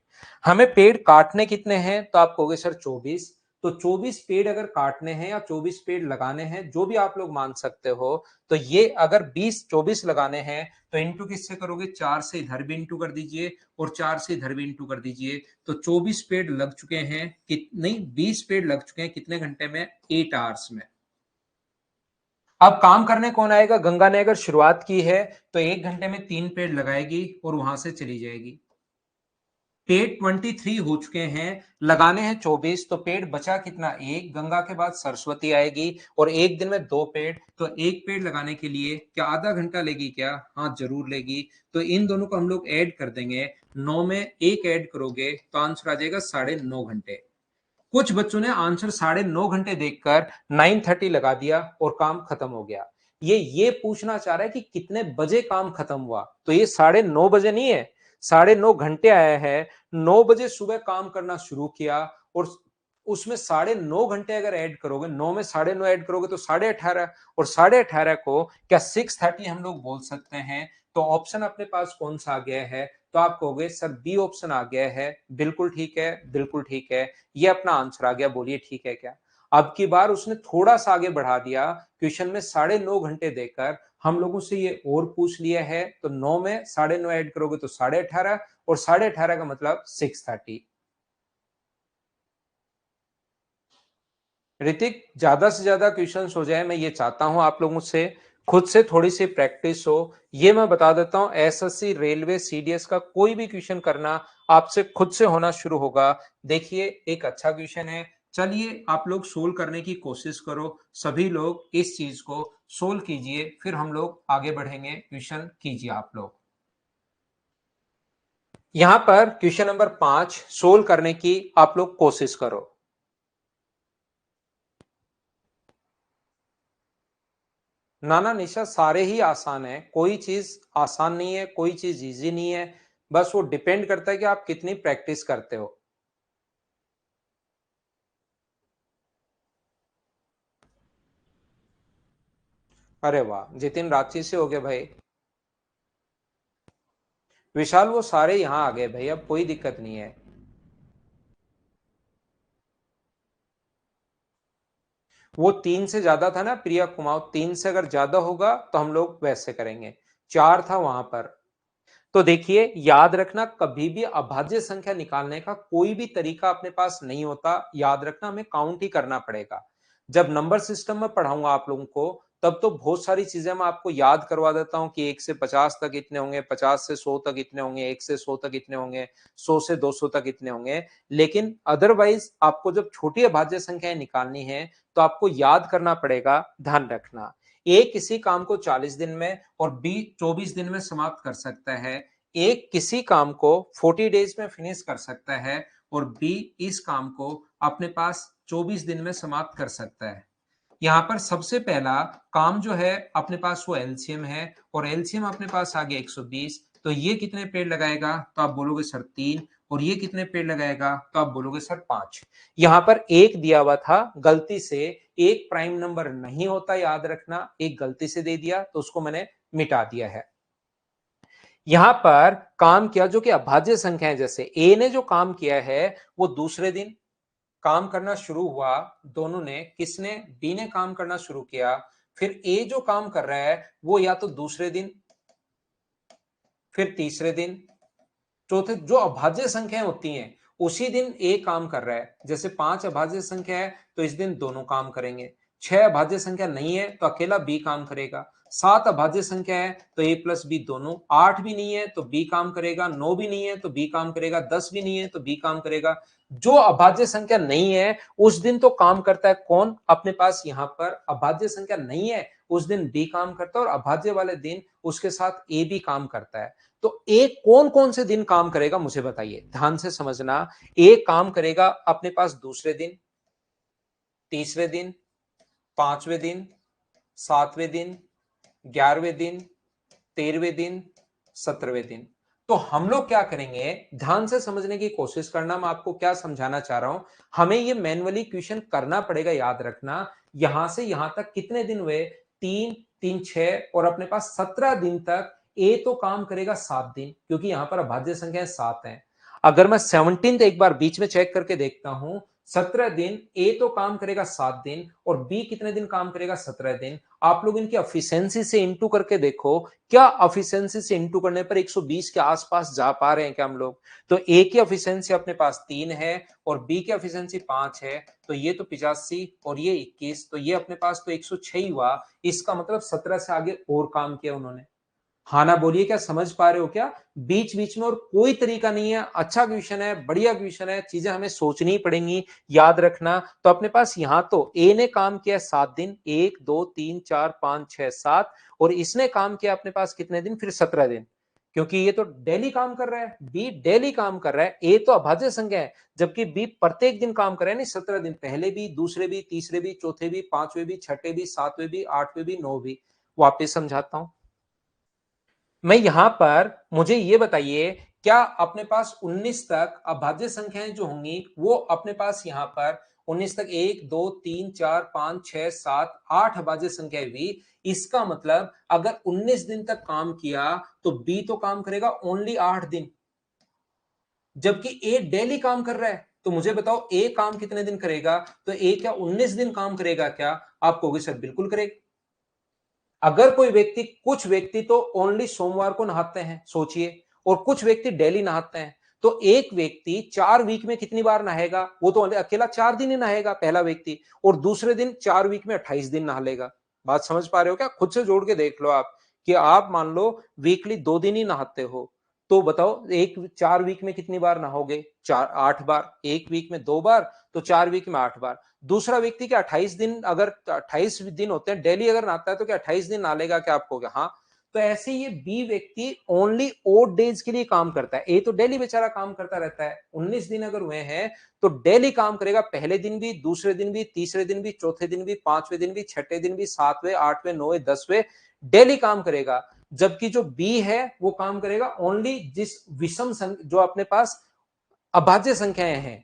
हमें पेड़ काटने कितने हैं, तो आप कहोगे सर 24। तो 24 पेड़ अगर काटने हैं या 24 पेड़ लगाने हैं, जो भी आप लोग मान सकते हो, तो ये अगर 24 लगाने हैं तो इंटू किससे करोगे, 4 से इधर भी इंटू कर दीजिए और 4 से इधर भी इंटू कर दीजिए। तो 24 पेड़ लग चुके हैं, नहीं 20 पेड़ लग चुके हैं कितने घंटे में, 8 आवर्स में। अब काम करने कौन आएगा, गंगा ने अगर शुरुआत की है तो 1 घंटे में 3 पेड़ लगाएगी और वहां से चली जाएगी। पेड़ 23 हो चुके हैं, लगाने हैं 24, तो पेड़ बचा कितना, एक। गंगा के बाद सरस्वती आएगी और एक दिन में 2 पेड़, तो एक पेड़ लगाने के लिए क्या आधा घंटा लेगी क्या, हाँ जरूर लेगी। तो इन दोनों को हम लोग ऐड कर देंगे, 9 में एक ऐड करोगे तो आंसर आ जाएगा 9.5 घंटे। कुछ बच्चों ने आंसर 9.5 घंटे देखकर 9:30 लगा दिया और काम खत्म हो गया। ये पूछना चाह रहा है कि कितने बजे काम खत्म हुआ, तो ये 9:30 बजे नहीं है, 9:30 घंटे आया है। 9 बजे सुबह काम करना शुरू किया और उसमें 9.5 घंटे अगर ऐड करोगे, 9 में 9.5 ऐड करोगे तो 18.5, और 18.5 को क्या 630 हम लोग बोल सकते हैं? तो ऑप्शन अपने पास कौन सा आ गया है? तो आप कहोगे सर बी ऑप्शन आ गया है। बिल्कुल ठीक है, बिल्कुल ठीक है, ये अपना आंसर आ गया। बोलिए ठीक है क्या? अब की बार उसने थोड़ा सा आगे बढ़ा दिया, क्वेश्चन में 9.5 घंटे देकर हम लोगों से ये और पूछ लिया है। तो 9 में 9.5 ऐड करोगे तो 18.5, और 18.5 का मतलब 630। ऋतिक, ज्यादा से ज्यादा क्वेश्चंस हो जाए, मैं ये चाहता हूं आप लोगों से खुद से थोड़ी सी प्रैक्टिस हो। ये मैं बता देता हूं, एसएससी, रेलवे, सीडीएस का कोई भी क्वेश्चन करना आपसे खुद से होना शुरू होगा। देखिए एक अच्छा क्वेश्चन है, चलिए आप लोग सोल्व करने की कोशिश करो। सभी लोग इस चीज को सोल्व कीजिए, फिर हम लोग आगे बढ़ेंगे। क्वेश्चन कीजिए आप लोग। यहां पर क्वेश्चन नंबर 5 सोल्व करने की आप लोग कोशिश करो। नाना निशा, सारे ही आसान है, कोई चीज आसान नहीं है, कोई चीज इजी नहीं है। बस वो डिपेंड करता है कि आप कितनी प्रैक्टिस करते हो। अरे वाह, जितिन रांची से हो गए भाई। विशाल, वो सारे यहां आ गए भाई, अब कोई दिक्कत नहीं है। वो 3 से ज्यादा था ना प्रिया कुमार, 3 से अगर ज्यादा होगा तो हम लोग वैसे करेंगे। 4 था वहां पर। तो देखिए याद रखना, कभी भी अभाज्य संख्या निकालने का कोई भी तरीका अपने पास नहीं होता। याद रखना, हमें काउंट ही करना पड़ेगा। जब नंबर सिस्टम में पढ़ाऊंगा आप लोगों को, तब तो बहुत सारी चीजें मैं आपको याद करवा देता हूं कि 1 से 50 तक इतने होंगे, 50 से 100 तक इतने होंगे, 1 से 100 तक इतने होंगे, 100 से 200 तक इतने होंगे। लेकिन अदरवाइज आपको जब छोटी अभाज्य संख्याएं निकालनी है तो आपको याद करना पड़ेगा। ध्यान रखना, ए किसी काम को 40 दिन में और बी 24 दिन में समाप्त कर सकता है। एक किसी काम को 40 डेज में फिनिश कर सकता है, और बी इस काम को अपने पास 24 दिन में समाप्त कर सकता है। यहाँ पर सबसे पहला काम जो है अपने पास वो एलसीएम है, और एलसीएम अपने पास आ गया 120। तो ये कितने पेड़ लगाएगा? तो आप बोलोगे सर 3। और ये कितने पेड़ लगाएगा? तो आप बोलोगे सर 5। यहाँ पर एक दिया हुआ था, गलती से एक प्राइम नंबर नहीं होता, याद रखना, एक गलती से दे दिया तो उसको मैंने मिटा दिया है। यहां पर काम किया जो कि अभाज्य संख्या है, जैसे ए ने जो काम किया है वो दूसरे दिन काम करना शुरू हुआ। दोनों ने, किसने? बी ने काम करना शुरू किया। फिर ए जो काम कर रहा है वो या तो दूसरे दिन, फिर तीसरे दिन, चौथे। जो अभाज्य संख्याएं होती हैं उसी दिन ए काम कर रहा है। जैसे 5 अभाज्य संख्या है तो इस दिन दोनों काम करेंगे। 6 अभाज्य संख्या नहीं है तो अकेला बी काम करेगा। 7 अभाज्य संख्या है तो ए प्लस बी दोनों। 8 भी नहीं है तो बी काम करेगा। 9 भी नहीं है तो बी काम करेगा। 10 भी नहीं है तो बी काम करेगा। जो अभाज्य संख्या नहीं है उस दिन तो काम करता है कौन? अपने पास यहाँ पर अभाज्य संख्या नहीं है उस दिन बी काम करता है, और अभाज्य वाले दिन उसके साथ ए भी काम करता है। तो एक कौन कौन से दिन काम करेगा मुझे बताइए, ध्यान से समझना। एक काम करेगा अपने पास दूसरे दिन, तीसरे दिन, पांचवें दिन, सातवें दिन, 11वें दिन, 13वें दिन, 17वें दिन। तो हम लोग क्या करेंगे, ध्यान से समझने की कोशिश करना। मैं आपको क्या समझाना चाह रहा हूं, हमें ये मैन्युअली क्वेश्चन करना पड़ेगा। याद रखना, यहां से यहां तक कितने दिन हुए? 3 3 6, और अपने पास 17 दिन तक ए तो काम करेगा 7 दिन, क्योंकि यहां पर अभाज्य संख्या 7 है। अगर मैं 17 एक बार बीच में चेक करके देखता हूं, 17 दिन ए तो काम करेगा 7 दिन, और बी कितने दिन काम करेगा? 17 दिन। आप लोग इनकी एफिशिएंसी से इंटू करके देखो, क्या एफिशिएंसी से इंटू करने पर 120 के आसपास जा पा रहे हैं क्या हम लोग? तो ए की एफिशिएंसी अपने पास 3 है और बी की एफिशिएंसी 5 है, तो ये तो 85 और ये 21, तो ये अपने पास तो 106 ही हुआ। इसका मतलब 17 से आगे और काम किया उन्होंने। हाँ ना बोलिए, क्या समझ पा रहे हो क्या? बीच बीच में और कोई तरीका नहीं है। अच्छा क्वेश्चन है, बढ़िया क्वेश्चन है, चीजें हमें सोचनी ही पड़ेंगी। याद रखना, तो अपने पास यहां तो ए ने काम किया 7 दिन, 1 2 3 4 5 6 7, और इसने काम किया अपने पास कितने दिन? फिर 17 दिन, क्योंकि ये तो डेली काम कर रहा है, बी डेली काम कर रहा है। ए तो अभाज्य संख्या है, जबकि बी प्रत्येक दिन काम कर रहा है। नहीं, 17 दिन, पहले भी, दूसरे भी, तीसरे भी, चौथे भी, पांचवे भी, छठे भी, सातवें भी, आठवें भी, नौ भी। वापिस समझाता हूं मैं। यहां पर मुझे ये बताइए क्या अपने पास 19 तक अभाज्य संख्याएं जो होंगी वो अपने पास यहाँ पर 19 तक 1 2 3 4 5 6 7 8 अभाज्य संख्याएं हुई। इसका मतलब अगर 19 दिन तक काम किया तो बी तो काम करेगा ओनली 8 दिन, जबकि ए डेली काम कर रहा है। तो मुझे बताओ ए काम कितने दिन करेगा? तो ए क्या 19 दिन काम करेगा क्या? आप कहोगे सर बिल्कुल करेगा। अगर कोई व्यक्ति, कुछ व्यक्ति तो ओनली सोमवार को नहाते हैं, सोचिए, और कुछ व्यक्ति डेली नहाते हैं, तो एक व्यक्ति 4 वीक में कितनी बार नहाएगा? वो तो अकेला 4 दिन ही नहाएगा पहला व्यक्ति, और दूसरे दिन 4 वीक में 28 दिन नहा लेगा। बात समझ पा रहे हो क्या? खुद से जोड़ के देख लो आप, कि आप मान लो वीकली 2 दिन ही नहाते हो, तो बताओ एक 4 वीक में कितनी बार नहाओगे? 8 बार। एक वीक में 2 बार, तो 4 वीक में 8 बार। दूसरा व्यक्ति क्या 28 दिन, अगर 28 दिन होते हैं डेली अगर नहाता है, तो क्या 28 दिन नहा लेगा क्या? आपको क्या? हाँ। तो ऐसे ये बी व्यक्ति ओनली ओड डेज के लिए काम करता है। ए तो डेली बेचारा काम करता रहता है। 19 दिन अगर हुए हैं तो डेली काम करेगा, पहले दिन भी, दूसरे दिन भी, तीसरे दिन भी, चौथे दिन भी, पांचवें दिन भी, छठे दिन भी, सातवें, आठवें, नौवें, 10वें डेली काम करेगा। जबकि जो बी है वो काम करेगा ओनली जिस विषम जो अपने पास अभाज्य संख्याएं हैं,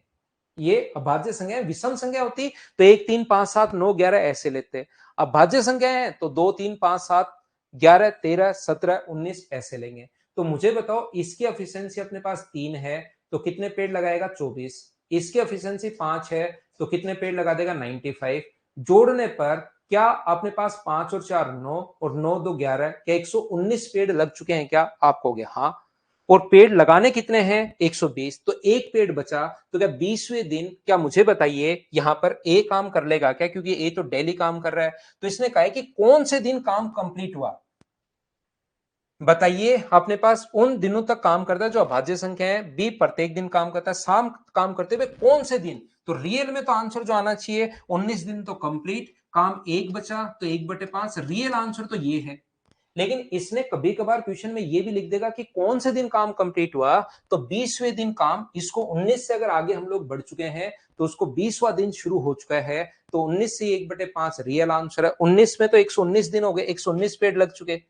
ये अभाज्य संख्याएं विषम संख्या होती तो 1 3 5 7 9 11 ऐसे लेते। अभाज्य संख्याएं हैं तो 2 3 5 7 11 13 17 19 ऐसे लेंगे। तो मुझे बताओ इसकी एफिशिएंसी अपने पास 3 है तो कितने पेड़ लगाएगा? 24। इसकी एफिशिएंसी 5 है तो कितने पेड़ लगा देगा? 95। जोड़ने पर क्या अपने पास 5 और 4 9 और 9 2 11, क्या 119 पेड़ लग चुके हैं क्या? आप कहोगे हाँ। और पेड़ लगाने कितने हैं? 120। तो एक पेड़ बचा, तो क्या 20वें दिन, क्या मुझे बताइए यहां पर ए काम कर लेगा क्या? क्योंकि ए तो डेली काम कर रहा है। तो इसने कहा है कि कौन से दिन काम कंप्लीट हुआ, बताइए। अपने पास उन दिनों तक काम करता है जो अभाज्य संख्या है, बी प्रत्येक दिन काम करता है, शाम काम करते हुए कौन से दिन? तो रियल में तो आंसर जो आना चाहिए 19 दिन तो कंप्लीट, काम एक बचा तो 1/5, रियल आंसर तो ये है। लेकिन इसने कभी कभार क्वेश्चन में ये भी लिख देगा कि कौन से दिन काम कंप्लीट हुआ, तो 20वें दिन काम, इसको 19 से अगर आगे हम लोग बढ़ चुके हैं तो उसको 20वां दिन शुरू हो चुका है, तो 19 से 1/5 रियल आंसर है। 19 में तो 119 दिन हो गए, 119 पेड़ लग चुके।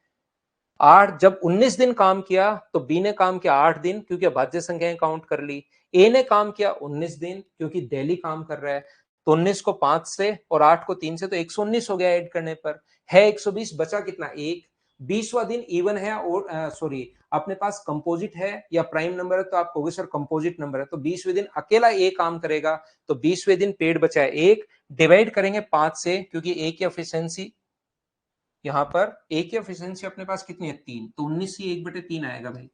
8, जब 19 दिन काम किया तो बी ने काम किया 8 दिन, क्योंकि अभाज्य संख्याएं काउंट कर ली। ए ने काम किया 19 दिन, क्योंकि डेली काम कर रहा है। तो 19 को 5 से और 8 को 3 से, तो 119 हो गया ऐड करने पर, है 120। बचा कितना? एक। 20वां दिन इवन है, और सॉरी अपने पास कंपोजिट है या प्राइम नंबर है, तो आप कहोगे सर कंपोजिट नंबर है, तो 20वें दिन अकेला ए काम करेगा। तो 20वें दिन पेड़ बचा है एक, डिवाइड करेंगे 5 से, क्योंकि ए की एफिशिएंसी यहां पर, ए की एफिशिएंसी अपने पास कितनी है? 3। तो 19 से 1/3 आएगा भाई।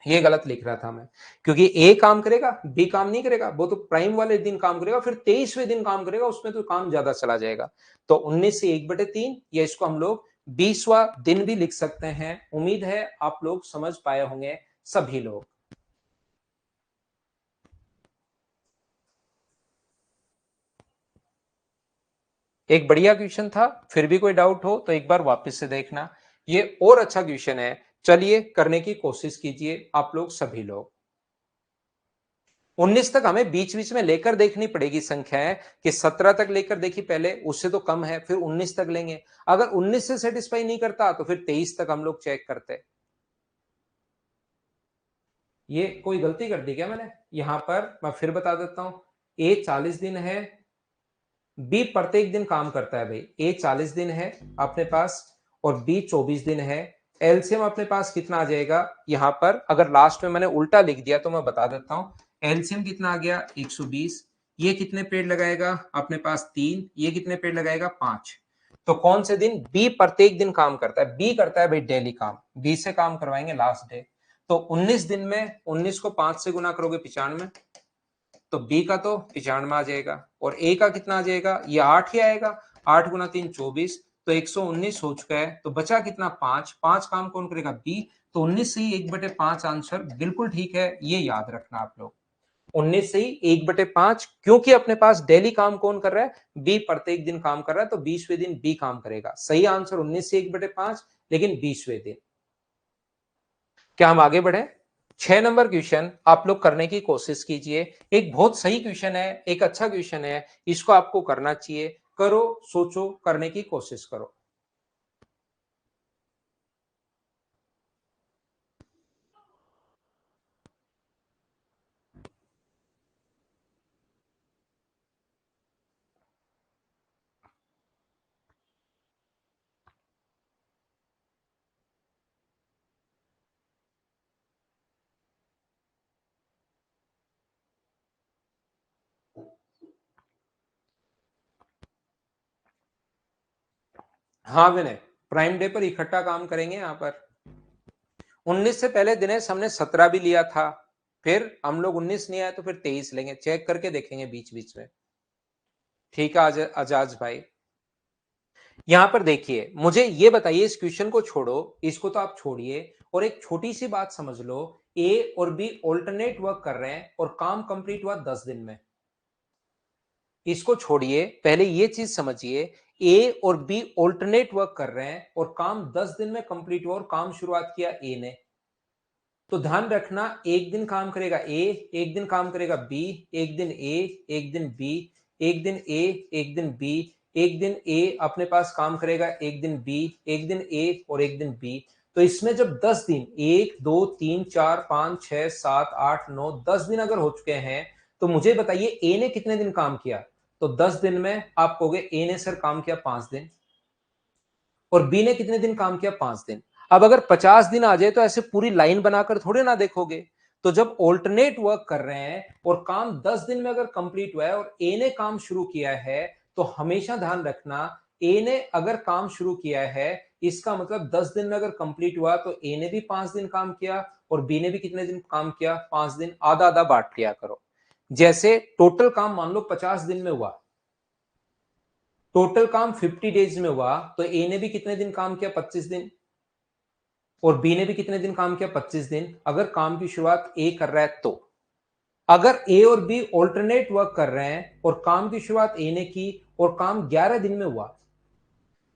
ये गलत लिख रहा था मैं, क्योंकि ए काम करेगा, बी काम नहीं करेगा। वो तो प्राइम वाले दिन काम करेगा, फिर 23वें दिन काम करेगा, उसमें तो काम ज्यादा चला जाएगा। तो 19 से 1/3, या इसको हम लोग 20वां दिन भी लिख सकते हैं। उम्मीद है आप लोग समझ पाए होंगे सभी लोग। एक बढ़िया क्वेश्चन था, फिर भी कोई डाउट हो तो एक बार वापस से देखना, ये और अच्छा क्वेश्चन है। चलिए करने की कोशिश कीजिए आप लोग सभी लोग। 19 तक हमें बीच बीच में लेकर देखनी पड़ेगी संख्याएं, कि 17 तक लेकर देखी पहले, उससे तो कम है, फिर 19 तक लेंगे। अगर 19 से सेटिस्फाई नहीं करता तो फिर 23 तक हम लोग चेक करते। ये कोई गलती कर दी क्या मैंने? यहां पर मैं फिर बता देता हूं, ए 40 दिन है, बी प्रत्येक दिन काम करता है भाई। ए 40 दिन है अपने पास, और बी 24 दिन है। एलसीएम अपने पास कितना आ जाएगा? यहां पर अगर लास्ट में मैंने उल्टा लिख दिया तो मैं बता देता हूं। एलसीएम कितना आ गया? 120। ये कितने पेड़ लगाएगा अपने पास? 3। ये कितने पेड़ लगाएगा? 5। तो कौन से दिन? बी प्रत्येक दिन काम करता है, बी करता है भाई डेली काम, बी से काम करवाएंगे लास्ट डे। तो 19 दिन में 19 को 5 से गुना करोगे 95, तो बी का तो 95 आ जाएगा, और ए का कितना आ जाएगा? ये 8 ही आएगा। 8 गुना 3 24, तो 119 हो चुका है। तो बचा कितना? 5। 5 काम कौन करेगा? बी। तो 19 से ही 1/5 आंसर बिल्कुल ठीक है, ये याद रखना आप लोग। 19 से ही 1/5, क्योंकि अपने पास डेली काम कौन कर रहा है? बी प्रत्येक दिन काम कर रहा है, तो 20वें दिन बी काम करेगा। सही आंसर 19 से 1/5, लेकिन 20वें दिन। क्या हम आगे बढ़े? 6 नंबर क्वेश्चन आप लोग करने की कोशिश कीजिए। एक बहुत सही क्वेश्चन है, एक अच्छा क्वेश्चन है, इसको आपको करना चाहिए। करो, सोचो, करने की कोशिश करो। हाँ विनय, प्राइम डे पर इकट्ठा काम करेंगे यहाँ पर। 19 से पहले दिनेश हमने 17 भी लिया था, फिर हम लोग 19 नहीं आए तो फिर 23 लेंगे, चेक करके देखेंगे बीच बीच में। ठीक है आजाज भाई। यहां पर देखिए, मुझे ये बताइए, इस क्वेश्चन को छोड़ो, इसको तो आप छोड़िए, और एक छोटी सी बात समझ लो, ए और बी ऑल्टरनेट वर्क कर रहे हैं और काम कंप्लीट हुआ 10 दिन में। इसको छोड़िए, पहले ये चीज समझिए, ए और बी ऑल्टरनेट वर्क कर रहे हैं और काम 10 दिन में कंप्लीट हुआ और काम शुरुआत किया ए ने। तो ध्यान रखना, एक दिन काम करेगा ए, एक दिन काम करेगा बी, एक दिन ए, एक दिन बी, एक दिन ए, एक दिन बी, एक दिन ए अपने पास काम करेगा, एक दिन बी, एक दिन ए और एक दिन बी। तो इसमें जब 10 दिन, 1 2 3 4 5 6 7 8 9 10 दिन अगर हो चुके हैं, तो मुझे बताइए ए ने कितने दिन काम किया। तो 10 दिन में आप कहोगे ए ने सर काम किया 5 दिन, और बी ने कितने दिन काम किया, 5 दिन। अब अगर 50 दिन आ जाए तो ऐसे पूरी लाइन बनाकर थोड़े ना देखोगे। तो जब ऑल्टरनेट वर्क कर रहे हैं और काम 10 दिन में अगर कंप्लीट हुआ है और ए ने काम शुरू किया है, तो हमेशा ध्यान रखना, ए ने अगर काम शुरू किया है, इसका मतलब 10 दिन में अगर कंप्लीट हुआ तो ए ने भी 5 दिन काम किया और बी ने भी कितने दिन काम किया, 5 दिन। आधा आधा बांट लिया करो। जैसे टोटल काम मान लो 50 दिन में हुआ, टोटल काम 50 डेज में हुआ, तो ए ने भी कितने दिन काम किया, 25 दिन, और बी ने भी कितने दिन काम किया, 25 दिन। अगर काम की शुरुआत ए कर रहा है तो, अगर ए और बी ऑल्टरनेट वर्क कर रहे हैं और काम की शुरुआत ए ने की और काम 11 दिन में हुआ,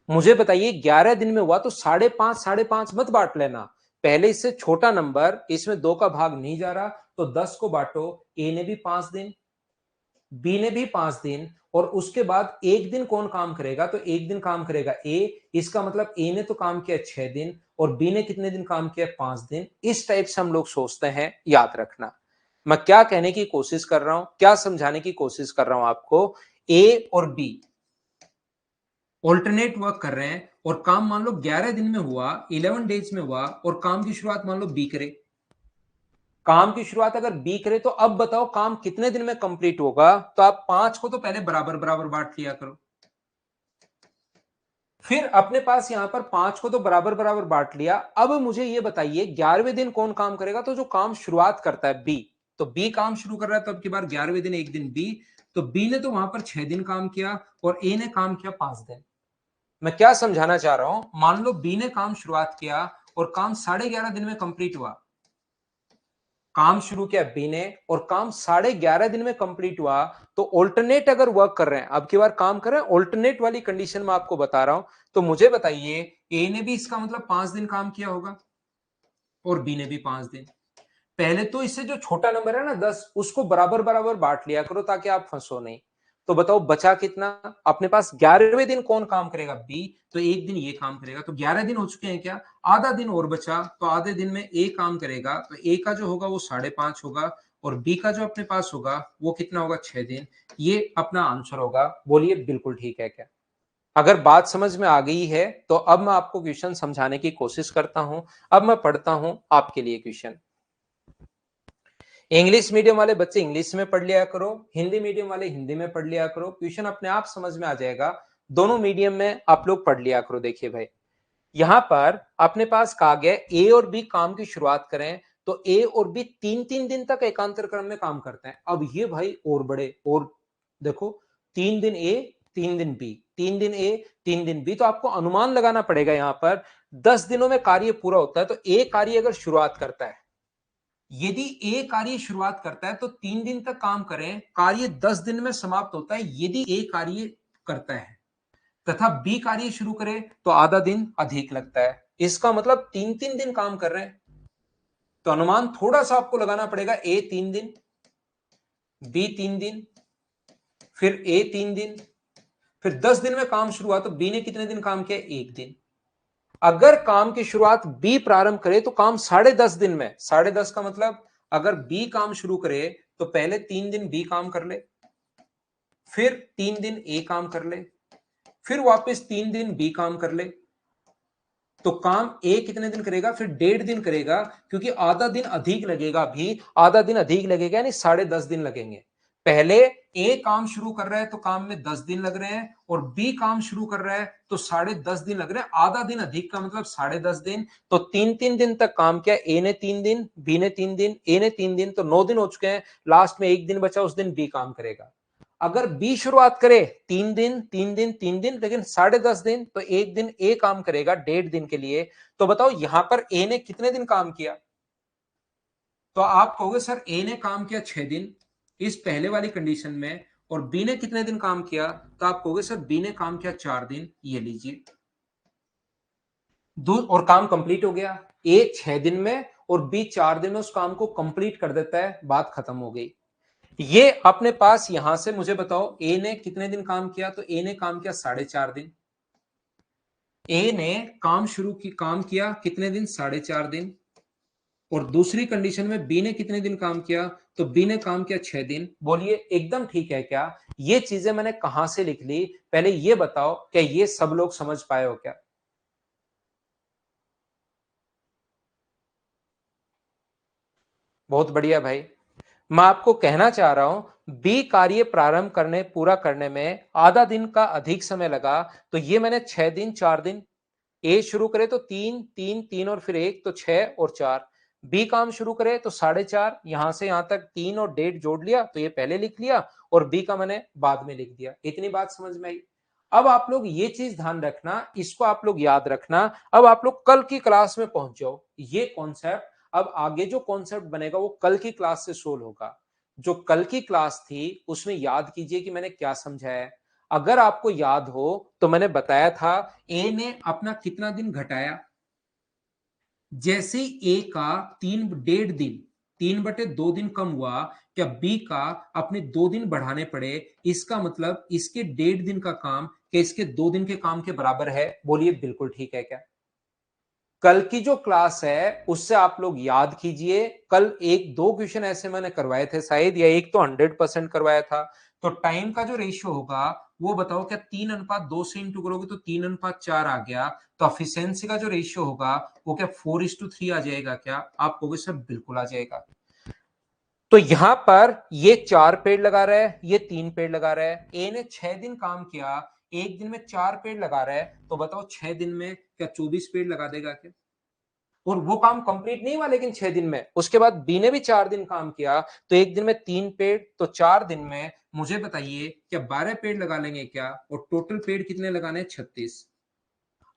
मुझे बताइए 11 दिन में हुआ तो 5.5 मत बांट लेना, पहले इससे छोटा नंबर, इसमें 2 का भाग नहीं जा रहा, तो 10 को बांटो, ए ने भी 5 दिन, बी ने भी 5 दिन, और उसके बाद एक दिन कौन काम करेगा, तो एक दिन काम करेगा ए। इसका मतलब ए ने तो काम किया 6 दिन और बी ने कितने दिन काम किया, 5 दिन। इस टाइप से हम लोग सोचते हैं, याद रखना मैं क्या कहने की कोशिश कर रहा हूं, क्या समझाने की कोशिश कर रहा हूं आपको। ए और बी ऑल्टरनेट वर्क कर रहे हैं और काम मान लो 11 दिन में हुआ, 11 डेज में हुआ, और काम की शुरुआत मान लो बी करे। काम की शुरुआत अगर बी करे तो अब बताओ काम कितने दिन में कंप्लीट होगा। तो आप 5 को तो पहले बराबर बराबर बांट लिया करो, फिर अपने पास यहां पर 5 को तो बराबर बराबर बांट लिया। अब मुझे ये बताइए 11वें दिन कौन काम करेगा, तो जो काम शुरुआत करता है बी, तो बी काम शुरू कर रहा है, तो अब की बार 11वें दिन एक दिन बी, तो बी ने तो वहां पर 6 दिन काम किया और ए ने काम किया 5 दिन। मैं क्या समझाना चाह रहा हूं, मान लो बी ने काम शुरुआत किया और काम 11.5 दिन में कंप्लीट हुआ, काम शुरू किया बी ने और काम 11.5 दिन में कंप्लीट हुआ, तो ऑल्टरनेट अगर वर्क कर रहे हैं, अब की बार काम कर रहे हैं ऑल्टरनेट वाली कंडीशन में आपको बता रहा हूं, तो मुझे बताइए ए ने भी इसका मतलब 5 दिन काम किया होगा और बी ने भी 5 दिन। पहले तो इससे जो छोटा नंबर है ना 10, उसको बराबर बराबर बांट लिया करो ताकि आप फंसो नहीं। तो बताओ बचा कितना, अपने पास 11वें दिन कौन काम करेगा, बी, तो एक दिन ये काम करेगा, तो 11 दिन हो चुके हैं क्या, आधा दिन और बचा, तो आधे दिन में ए काम करेगा, तो ए का जो होगा वो 5.5 होगा और बी का जो अपने पास होगा वो कितना होगा, 6 दिन। ये अपना आंसर होगा। बोलिए बिल्कुल ठीक है क्या। अगर बात समझ में आ गई है तो अब मैं आपको क्वेश्चन समझाने की कोशिश करता हूं। अब मैं पढ़ता हूं आपके लिए क्वेश्चन। इंग्लिश मीडियम वाले बच्चे इंग्लिश में पढ़ लिया करो, हिंदी मीडियम वाले हिंदी में पढ़ लिया करो, क्वेश्चन अपने आप समझ में आ जाएगा। दोनों मीडियम में आप लोग पढ़ लिया करो। देखिए भाई, यहां पर अपने पास कहा गया ए और बी काम की शुरुआत करें, तो ए और बी 3-3 दिन तक एकांतर क्रम में काम करते हैं। अब ये भाई और बड़े, और देखो 3 दिन ए 3 दिन बी, 3 दिन ए 3 दिन बी, तो आपको अनुमान लगाना पड़ेगा। यहां पर 10 दिनों में कार्य पूरा होता है, तो ए कार्य अगर शुरुआत करता है, यदि ए कार्य शुरुआत करता है तो 3 दिन तक काम करें, कार्य 10 दिन में समाप्त होता है यदि ए कार्य करता है, तथा बी कार्य शुरू करे तो आधा दिन अधिक लगता है। इसका मतलब 3-3 दिन काम कर रहे हैं, तो अनुमान थोड़ा सा आपको लगाना पड़ेगा। ए 3 दिन, बी 3 दिन, फिर ए 3 दिन, फिर 10 दिन में काम शुरू हुआ तो बी ने कितने दिन काम किया, एक दिन। अगर काम की शुरुआत बी प्रारंभ करे तो काम 10.5 दिन में, 10.5 का मतलब अगर बी काम शुरू करे तो पहले 3 दिन बी काम कर ले, फिर 3 दिन ए काम कर ले, फिर वापस 3 दिन बी काम कर ले, तो काम ए कितने दिन करेगा, फिर 1.5 दिन करेगा, क्योंकि आधा दिन अधिक लगेगा, भी आधा दिन अधिक लगेगा यानी 10.5 दिन लगेंगे। पहले ए काम शुरू कर रहा है तो काम में 10 दिन लग रहे हैं, और बी काम शुरू कर रहा है तो 10.5 दिन लग रहे हैं। आधा दिन अधिक का मतलब 10.5 दिन। तो 3-3 दिन तक काम किया। ए ने 3 दिन, बी ने 3 दिन, ए ने 3 दिन, तो 9 दिन हो चुके हैं। लास्ट में 1 दिन बचा, उस दिन बी काम करेगा। अगर बी शुरुआत करे 3 दिन, 3 दिन, 3 दिन, लेकिन 10.5 दिन, तो 1 दिन ए काम करेगा 1.5 दिन के लिए। तो बताओ यहां पर ए ने कितने दिन काम किया? तो आप कहोगे सर ए ने काम किया 6 दिन इस पहले वाली कंडीशन में, और बी ने कितने दिन काम किया? तो आप कहोगे सर बी ने काम किया 4 दिन। ये लीजिए, दो और काम कंप्लीट हो गया। ए 6 दिन में और बी 4 दिन में उस काम को कंप्लीट कर देता है, बात खत्म हो गई। ये अपने पास यहां से मुझे बताओ ए ने कितने दिन काम किया? तो ए ने काम किया 4.5 दिन। ए ने काम किया कितने दिन? 4.5 दिन। और दूसरी कंडीशन में बी ने कितने दिन काम किया? तो बी ने काम किया 6 दिन। बोलिए एकदम ठीक है क्या? ये चीजें मैंने कहां से लिख ली, पहले ये बताओ, क्या ये सब लोग समझ पाए हो क्या? बहुत बढ़िया भाई। मैं आपको कहना चाह रहा हूं बी कार्य प्रारंभ करने पूरा करने में आधा दिन का अधिक समय लगा, तो ये मैंने 6 दिन 4 दिन। ए शुरू करे तो 3 3 3 और फिर 1, तो 6 और 4। बी काम शुरू करे तो 4.5, यहां से यहां तक 3 और 1.5 जोड़ लिया, तो ये पहले लिख लिया, और बी का मैंने बाद में लिख दिया। इतनी बात समझ में आई? अब आप लोग ये चीज ध्यान रखना, इसको आप लोग याद रखना। अब आप लोग कल की क्लास में पहुंच जाओ। ये कॉन्सेप्ट, अब आगे जो कॉन्सेप्ट बनेगा वो कल की क्लास से सोल्व होगा। जो कल की क्लास थी उसमें याद कीजिए कि मैंने क्या समझाया है। अगर आपको याद हो तो मैंने बताया था ए ने अपना कितना दिन घटाया। जैसे ए का 3.5 दिन, 3/2 दिन कम हुआ, क्या बी का अपने 2 दिन बढ़ाने पड़े? इसका मतलब इसके 1.5 दिन का काम क्या इसके 2 दिन के काम के बराबर है? बोलिए बिल्कुल ठीक है क्या? कल की जो क्लास है उससे आप लोग याद कीजिए। कल एक दो क्वेश्चन ऐसे मैंने करवाए थे शायद, या एक तो 100% करवाया था। तो टाइम का जो रेशियो होगा वो बताओ, क्या 3:2 से इंटू करोगे तो 3:4 आ गया? तो एफिशिएंसी का जो रेशियो होगा वो क्या 4:3 आ जाएगा क्या? आप कहोगे सर बिल्कुल आ जाएगा। तो यहां पर ये 4 पेड़ लगा रहा है, ये 3 पेड़ लगा रहा है। ए ने 6 दिन काम किया, 1 दिन में 4 पेड़ लगा रहा है, तो बताओ 6 दिन में क्या 24 पेड़ लगा देगा क्या? और वो काम कंप्लीट नहीं हुआ लेकिन 6 दिन में। उसके बाद बी ने भी 4 दिन काम किया, तो 1 दिन में 3 पेड़, तो 4 दिन में मुझे बताइए क्या 12 पेड़ लगा लेंगे क्या? और टोटल पेड़ कितने लगाने? 36।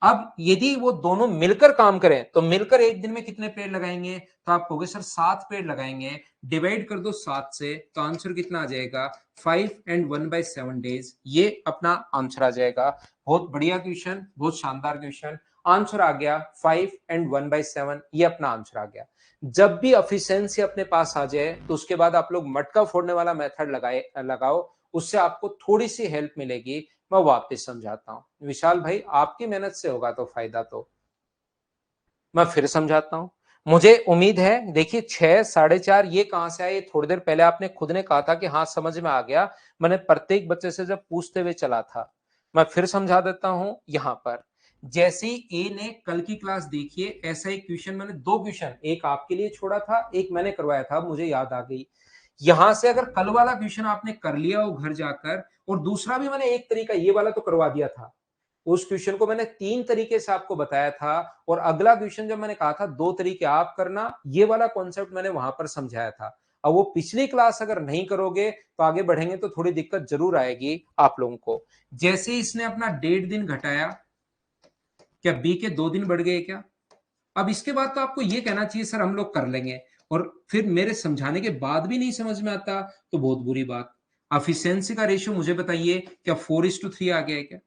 अब यदि वो दोनों मिलकर काम करें तो मिलकर 1 दिन में कितने पेड़ लगाएंगे? तो आप कहोगे सर 7 पेड़ लगाएंगे। डिवाइड कर दो 7 से, तो आंसर कितना आ जाएगा? 5 and 1/7 days। ये अपना आंसर आ जाएगा। बहुत बढ़िया क्वेश्चन, बहुत शानदार क्वेश्चन। आंसर आ गया 5 and 1/7, ये अपना आंसर आ गया। जब भी एफिशिएंसी अपने पास आ जाए तो उसके बाद आप लोग मटका फोड़ने वाला मेथड लगाओ, उससे आपको थोड़ी सी हेल्प मिलेगी। मैं वापस समझाता हूं विशाल भाई, आपकी मेहनत से होगा तो फायदा। तो मैं फिर समझाता हूं। मुझे उम्मीद है, देखिए 6, 4.5 ये कहां से आए? ये थोड़ी देर पहले आपने खुद ने कहा था कि हाँ समझ में आ गया। मैंने प्रत्येक बच्चे से जब पूछते हुए चला था। मैं फिर समझा देता हूं। यहां पर जैसे ही ए ने कल की क्लास देखिए, ऐसा एक क्वेश्चन मैंने, दो क्वेश्चन, एक आपके लिए छोड़ा था, एक मैंने करवाया था, मुझे याद आ गई। यहां से अगर कल वाला क्वेश्चन आपने कर लिया हो घर जाकर, और दूसरा भी मैंने एक तरीका ये वाला तो करवा दिया था, उस क्वेश्चन को मैंने 3 तरीके से आपको बताया था, और अगला क्वेश्चन जब मैंने कहा था 2 तरीके आप करना, ये वाला कॉन्सेप्ट मैंने वहां पर समझाया था। अब वो पिछली क्लास अगर नहीं करोगे तो आगे बढ़ेंगे तो थोड़ी दिक्कत जरूर आएगी आप लोगों को। जैसे इसने अपना 1.5 दिन घटाया, क्या बी के 2 दिन बढ़ गए क्या? अब इसके बाद तो आपको ये कहना चाहिए सर हम लोग कर लेंगे, और फिर मेरे समझाने के बाद भी नहीं समझ में आता तो बहुत बुरी बात। एफिशिएंसी का रेशियो मुझे बताइए, क्या 4:3 आ गया है क्या?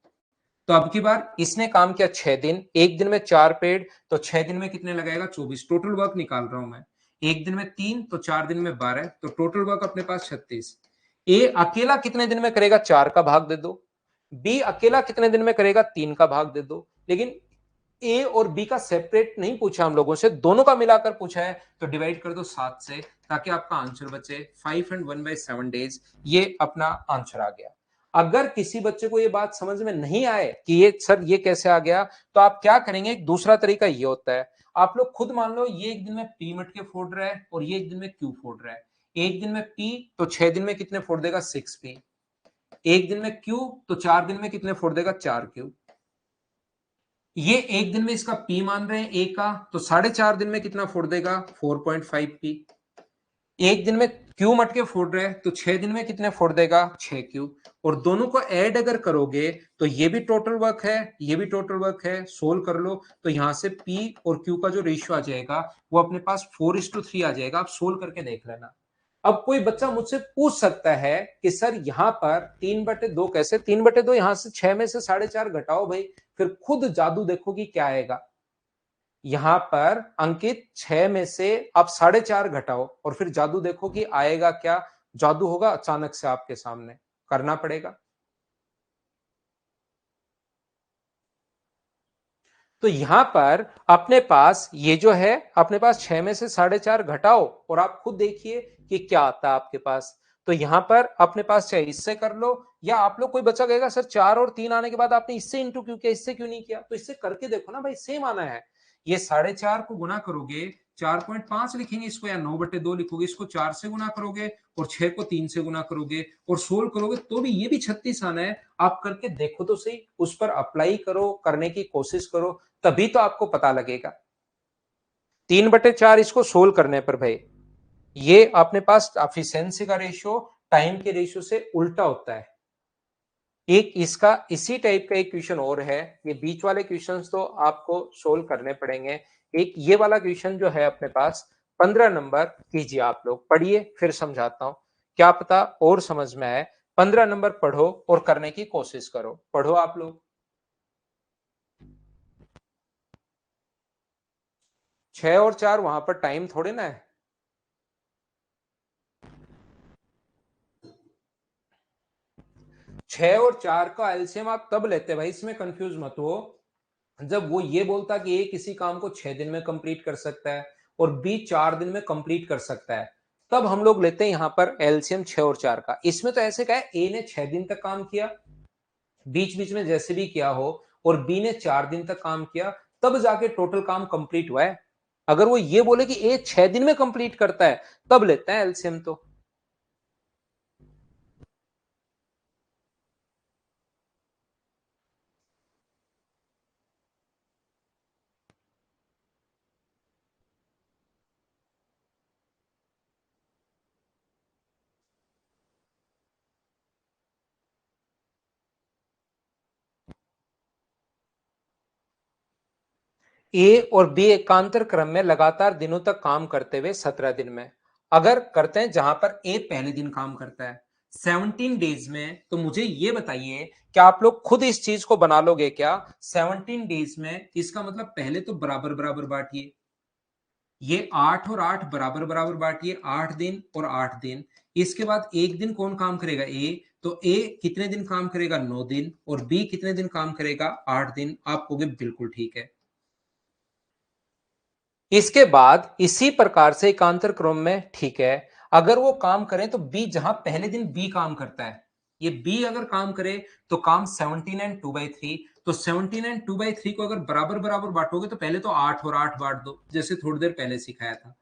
तो अब की बार इसने काम किया 6 दिन, 1 दिन में 4 पेड़, तो 6 दिन में कितने लगाएगा? 24। टोटल वर्क निकाल रहा हूं मैं। 1 दिन में 3, तो 4 दिन में 12, तो टोटल वर्क अपने पास 36। ए अकेला कितने दिन में करेगा? 4 का भाग दे दो। बी अकेला कितने दिन में करेगा? 3 का भाग दे दो। लेकिन ए और बी का सेपरेट नहीं पूछा हम लोगों से, दोनों का मिलाकर पूछा है, तो डिवाइड कर दो 7 से, ताकि आपका आंसर बचे 5 and 1/7 days। ये अपना आंसर आ गया। अगर किसी बच्चे को ये बात समझ में नहीं आए कि ये सर ये कैसे आ गया, तो आप क्या करेंगे? एक दूसरा तरीका ये होता है, आप लोग खुद मान लो ये 1 दिन में पी मटके फोड़ रहा है और ये 1 दिन में क्यू फोड़ रहा है। एक दिन में P तो 6 दिन में कितने फोड़ देगा 6P। एक दिन में Q तो 4 दिन में कितने फोड़ देगा 4Q। ये एक दिन में इसका P मान रहे हैं A का, तो 4.5 दिन में कितना फोड़ देगा 4.5P। एक दिन में Q मटके फोड़ रहे हैं तो 6 दिन में कितने फोड़ देगा 6Q। और दोनों को ऐड अगर करोगे तो ये भी टोटल वर्क है, ये भी टोटल वर्क है, सोल्व कर लो तो यहां से P और Q का जो रेशियो आ जाएगा वो अपने पास 4:3 आ जाएगा। आप सोल्व करके देख लेना। अब कोई बच्चा मुझसे पूछ सकता है कि सर यहां पर 3/2 कैसे, 3/2 यहां से 6 में से 4.5 घटाओ भाई, फिर खुद जादू देखो कि क्या आएगा। यहां पर अंकित 6 में से आप 4.5 घटाओ और फिर जादू देखो कि आएगा क्या। जादू होगा अचानक से आपके सामने, करना पड़ेगा। तो यहां पर अपने पास ये जो है, अपने पास 6 में से 4.5 घटाओ और आप खुद देखिए कि क्या आता है आपके पास। तो यहां पर अपने पास चाहे इससे कर लो, या आप लोग कोई बच्चा कहेगा सर 4 और 3 आने के बाद आपने इससे इंटू क्यों किया, इससे क्यों नहीं किया, तो इससे करके देखो ना भाई, सेम आना है। ये 4.5 को गुना करोगे 4.5 लिखेंगे इसको, या 9/2 लिखोगे इसको, 4 से गुना करोगे और 6 को 3 से गुना करोगे और सोल्व करोगे तो भी ये भी 36 आना है। आप करके देखो तो सही, उस पर अप्लाई करो, करने की कोशिश करो, तभी तो आपको पता लगेगा। 3/4 इसको सोल्व करने पर भाई ये अपने पास एफिशिएंसी का रेशियो टाइम के रेशियो से उल्टा होता है। एक इसका इसी टाइप का एक क्वेश्चन और है, ये बीच वाले क्वेश्चंस तो आपको सोल्व करने पड़ेंगे। एक ये वाला क्वेश्चन जो है अपने पास 15 नंबर, कीजिए आप लोग, पढ़िए फिर समझाता हूं, क्या पता और समझ में आए। 15 नंबर पढ़ो और करने की कोशिश करो, पढ़ो आप लोग। 6 और 4 वहां पर टाइम थोड़े ना है। 6 और 4 का एलसीएम आप तब लेते हैं भाई, इसमें कंफ्यूज मत हो, जब वो ये बोलता कि ए किसी काम को 6 दिन में कंप्लीट कर सकता है और बी 4 दिन में कंप्लीट कर सकता है, तब हम लोग लेते हैं यहां पर एलसीएम 6 और 4 का। इसमें तो ऐसे कहा है ए ने 6 दिन तक काम किया, बीच बीच में जैसे भी किया हो, और बी ने 4 दिन तक काम किया, तब जाके टोटल काम कंप्लीट हुआ है। अगर वो ये बोले कि ए 6 दिन में कंप्लीट करता है, तब लेते हैं एलसीएम। तो ए और बी एकांतर क्रम में लगातार दिनों तक काम करते हुए 17 दिन में अगर करते हैं, जहां पर ए पहले दिन काम करता है 17 डेज में, तो मुझे ये बताइए क्या आप लोग खुद इस चीज को बना लोगे क्या। 17 डेज में इसका मतलब पहले तो बराबर बराबर बांटिए, ये 8 और 8 बराबर बराबर बांटिए, 8 दिन और 8 दिन। इसके बाद एक दिन कौन काम करेगा ए, तो ए कितने दिन काम करेगा 9 दिन, और बी कितने दिन काम करेगा 8 दिन। आप कहोगे बिल्कुल ठीक है। इसके बाद इसी प्रकार से एकांतर क्रम में, ठीक है, अगर वो काम करें तो बी, जहां पहले दिन बी काम करता है, ये बी अगर काम करे तो काम 17 एंड 2/3। तो 17 एंड 2/3 को अगर बराबर बराबर बांटोगे तो पहले तो 8 और 8 बांट दो, जैसे थोड़ी देर पहले सिखाया था।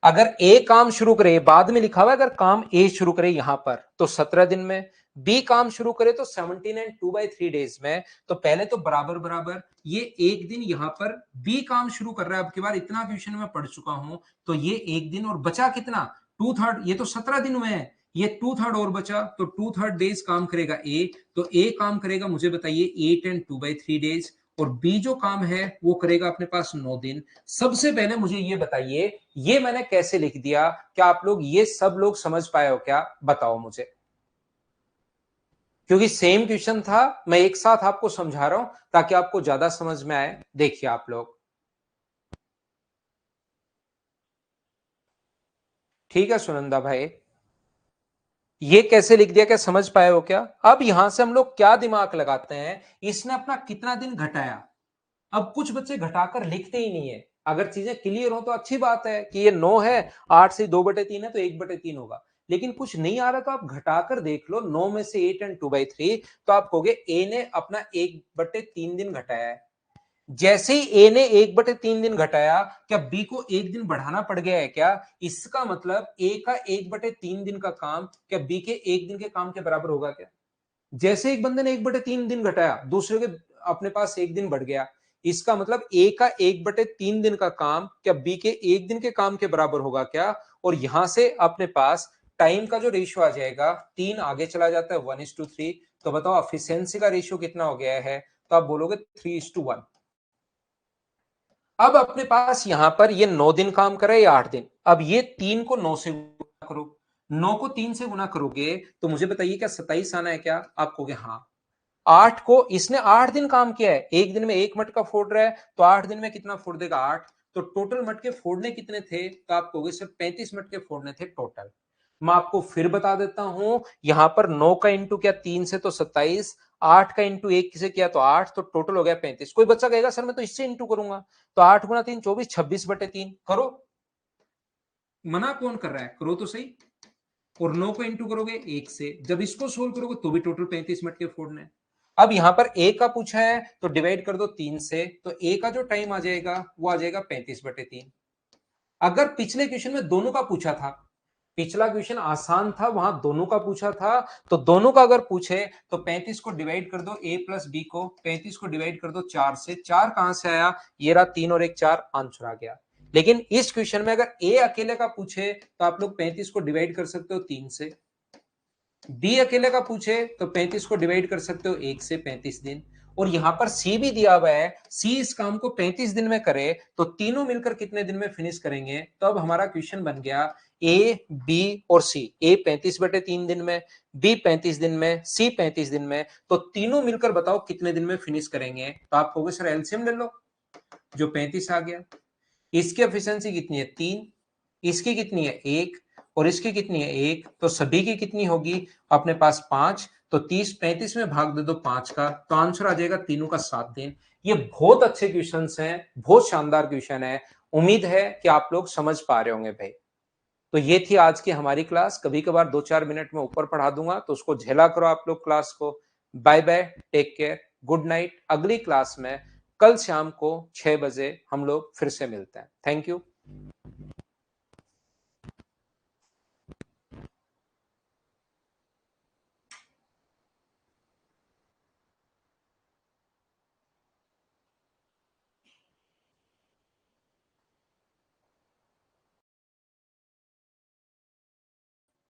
अगर ए काम शुरू करे, बाद में लिखा हुआ है, अगर काम ए शुरू करे यहां पर तो 17 दिन में, बी काम शुरू करे तो 17 एंड 2/3 डेज में, तो पहले तो बराबर बराबर, ये एक दिन यहां पर बी काम शुरू कर रहा है। अब की बार इतना क्वेश्चन में पढ़ चुका हूं, तो ये एक दिन और बचा कितना 2/3, ये तो 17 दिन हुए हैं, ये 2/3 और बचा, तो 2/3 डेज काम करेगा ए, तो ए काम करेगा मुझे बताइए 8 एंड 2/3 डेज, और बी जो काम है वो करेगा अपने पास 9 दिन। सबसे पहले मुझे ये बताइए ये मैंने कैसे लिख दिया, क्या आप लोग ये सब लोग समझ पाए हो क्या, बताओ मुझे। क्योंकि सेम क्वेश्चन था, मैं एक साथ आपको समझा रहा हूं ताकि आपको ज्यादा समझ में आए। देखिए आप लोग, ठीक है सुनंदा भाई, ये कैसे लिख दिया, क्या समझ पाए हो क्या। अब यहां से हम लोग क्या दिमाग लगाते हैं, इसने अपना कितना दिन घटाया। अब कुछ बच्चे घटाकर लिखते ही नहीं है, अगर चीजें क्लियर हो तो अच्छी बात है कि ये 9 है, 8 से 2/3 है तो 1/3 होगा, लेकिन कुछ नहीं आ रहा तो आप घटाकर देख लो, 9 में से 8 एंड 2/3, तो आप कहोगे ए ने अपना 1/3 दिन घटाया है। जैसे ही ए ने 1/3 दिन घटाया, क्या बी को 1 दिन बढ़ाना पड़ गया है क्या? इसका मतलब ए का 1/3 दिन का काम क्या बी के 1 दिन के काम के बराबर होगा क्या? जैसे एक बंदे ने 1/3 दिन घटाया, दूसरे के अपने पास 1 दिन बढ़ गया। इसका मतलब ए का 1/3 दिन का काम क्या बी के 1 दिन के काम के बराबर होगा क्या? और यहां से अपने पास टाइम का जो रेशियो आ जाएगा, 3 आगे चला जाता है 1:3। तो बताओ एफिशिएंसी का रेशियो कितना हो गया है? तो आप बोलोगे 3:1। अब अपने पास यहां पर ये 9 दिन काम करे या 8 दिन। अब ये 3 को 9 से गुना करो, 9 को 3 से गुना करोगे तो मुझे बताइए क्या 27 आना है क्या? आप कहोगे हाँ। 8 को इसने 8 दिन काम किया है, एक दिन में एक मटका फोड़ रहा है, तो 8 दिन में कितना फोड़ देगा? 8। तो टोटल मटके फोड़ने कितने थे? तो आप कहोगे सिर्फ 35 मटके फोड़ने थे टोटल। मैं आपको फिर बता देता हूं, यहां पर 9 का इंटू क्या 3 से तो 27, 8 का इंटू 1 से किया तो 8, तो टोटल हो गया 35। कोई बच्चा कहेगा सर मैं तो इससे इंटू करूंगा, तो 8 गुना 3 24, 26/3 करो। मना कौन कर रहा है? करो तो सही। और 9 को इंटू करोगे 1 से, जब इसको सोल्व करोगे तो भी टोटल 35 मिनट के फोड़ने हैं। अब यहां पर ए का पूछा है तो डिवाइड कर दो 3 से, तो ए का जो टाइम आ जाएगा वो आ जाएगा 35/3। अगर पिछले क्वेश्चन में दोनों का पूछा था, पिछला क्वेश्चन आसान था, वहां दोनों का पूछा था, तो दोनों का अगर पूछे तो 35 को डिवाइड कर दो ए प्लस बी को, 35 को डिवाइड कर दो 4 से, 4 कहां से आया? ये रहा 3 और 1 4, आंसर आ गया। लेकिन इस क्वेश्चन में अगर ए अकेले का पूछे तो आप लोग 35 को डिवाइड कर सकते हो 3 से, बी अकेले का पूछे तो 35 को डिवाइड कर सकते हो 1 से, 35 दिन। और यहां पर सी भी दिया हुआ है, सी इस काम को 35 दिन में करे तो तीनों मिलकर कितने दिन में फिनिश करेंगे? तो अब हमारा क्वेश्चन बन गया ए बी और सी। ए 35/3 दिन में, बी 35 दिन में, सी 35 दिन में, तो तीनों मिलकर बताओ कितने दिन में फिनिश करेंगे? तो आप कहोगे सर एलसीएम ले लो, जो 35 आ गया। इसकी एफिशिएंसी कितनी है? 3। इसकी कितनी है? 1। और इसकी कितनी है? 1। तो सभी की कितनी होगी अपने पास? 5। तो 30 35 में भाग दे दो 5 का, तो आंसर आ जाएगा तीनों का 7 दिन। ये बहुत अच्छे क्वेश्चन हैं, बहुत शानदार क्वेश्चन है। उम्मीद है कि आप लोग समझ पा रहे होंगे भाई। तो ये थी आज की हमारी क्लास। कभी कभार 2-4 मिनट में ऊपर पढ़ा दूंगा, तो उसको झेला करो आप लोग क्लास को। Bye bye, take care, good night. अगली क्लास में कल शाम को 6 बजे हम लोग फिर से मिलते हैं। Thank you.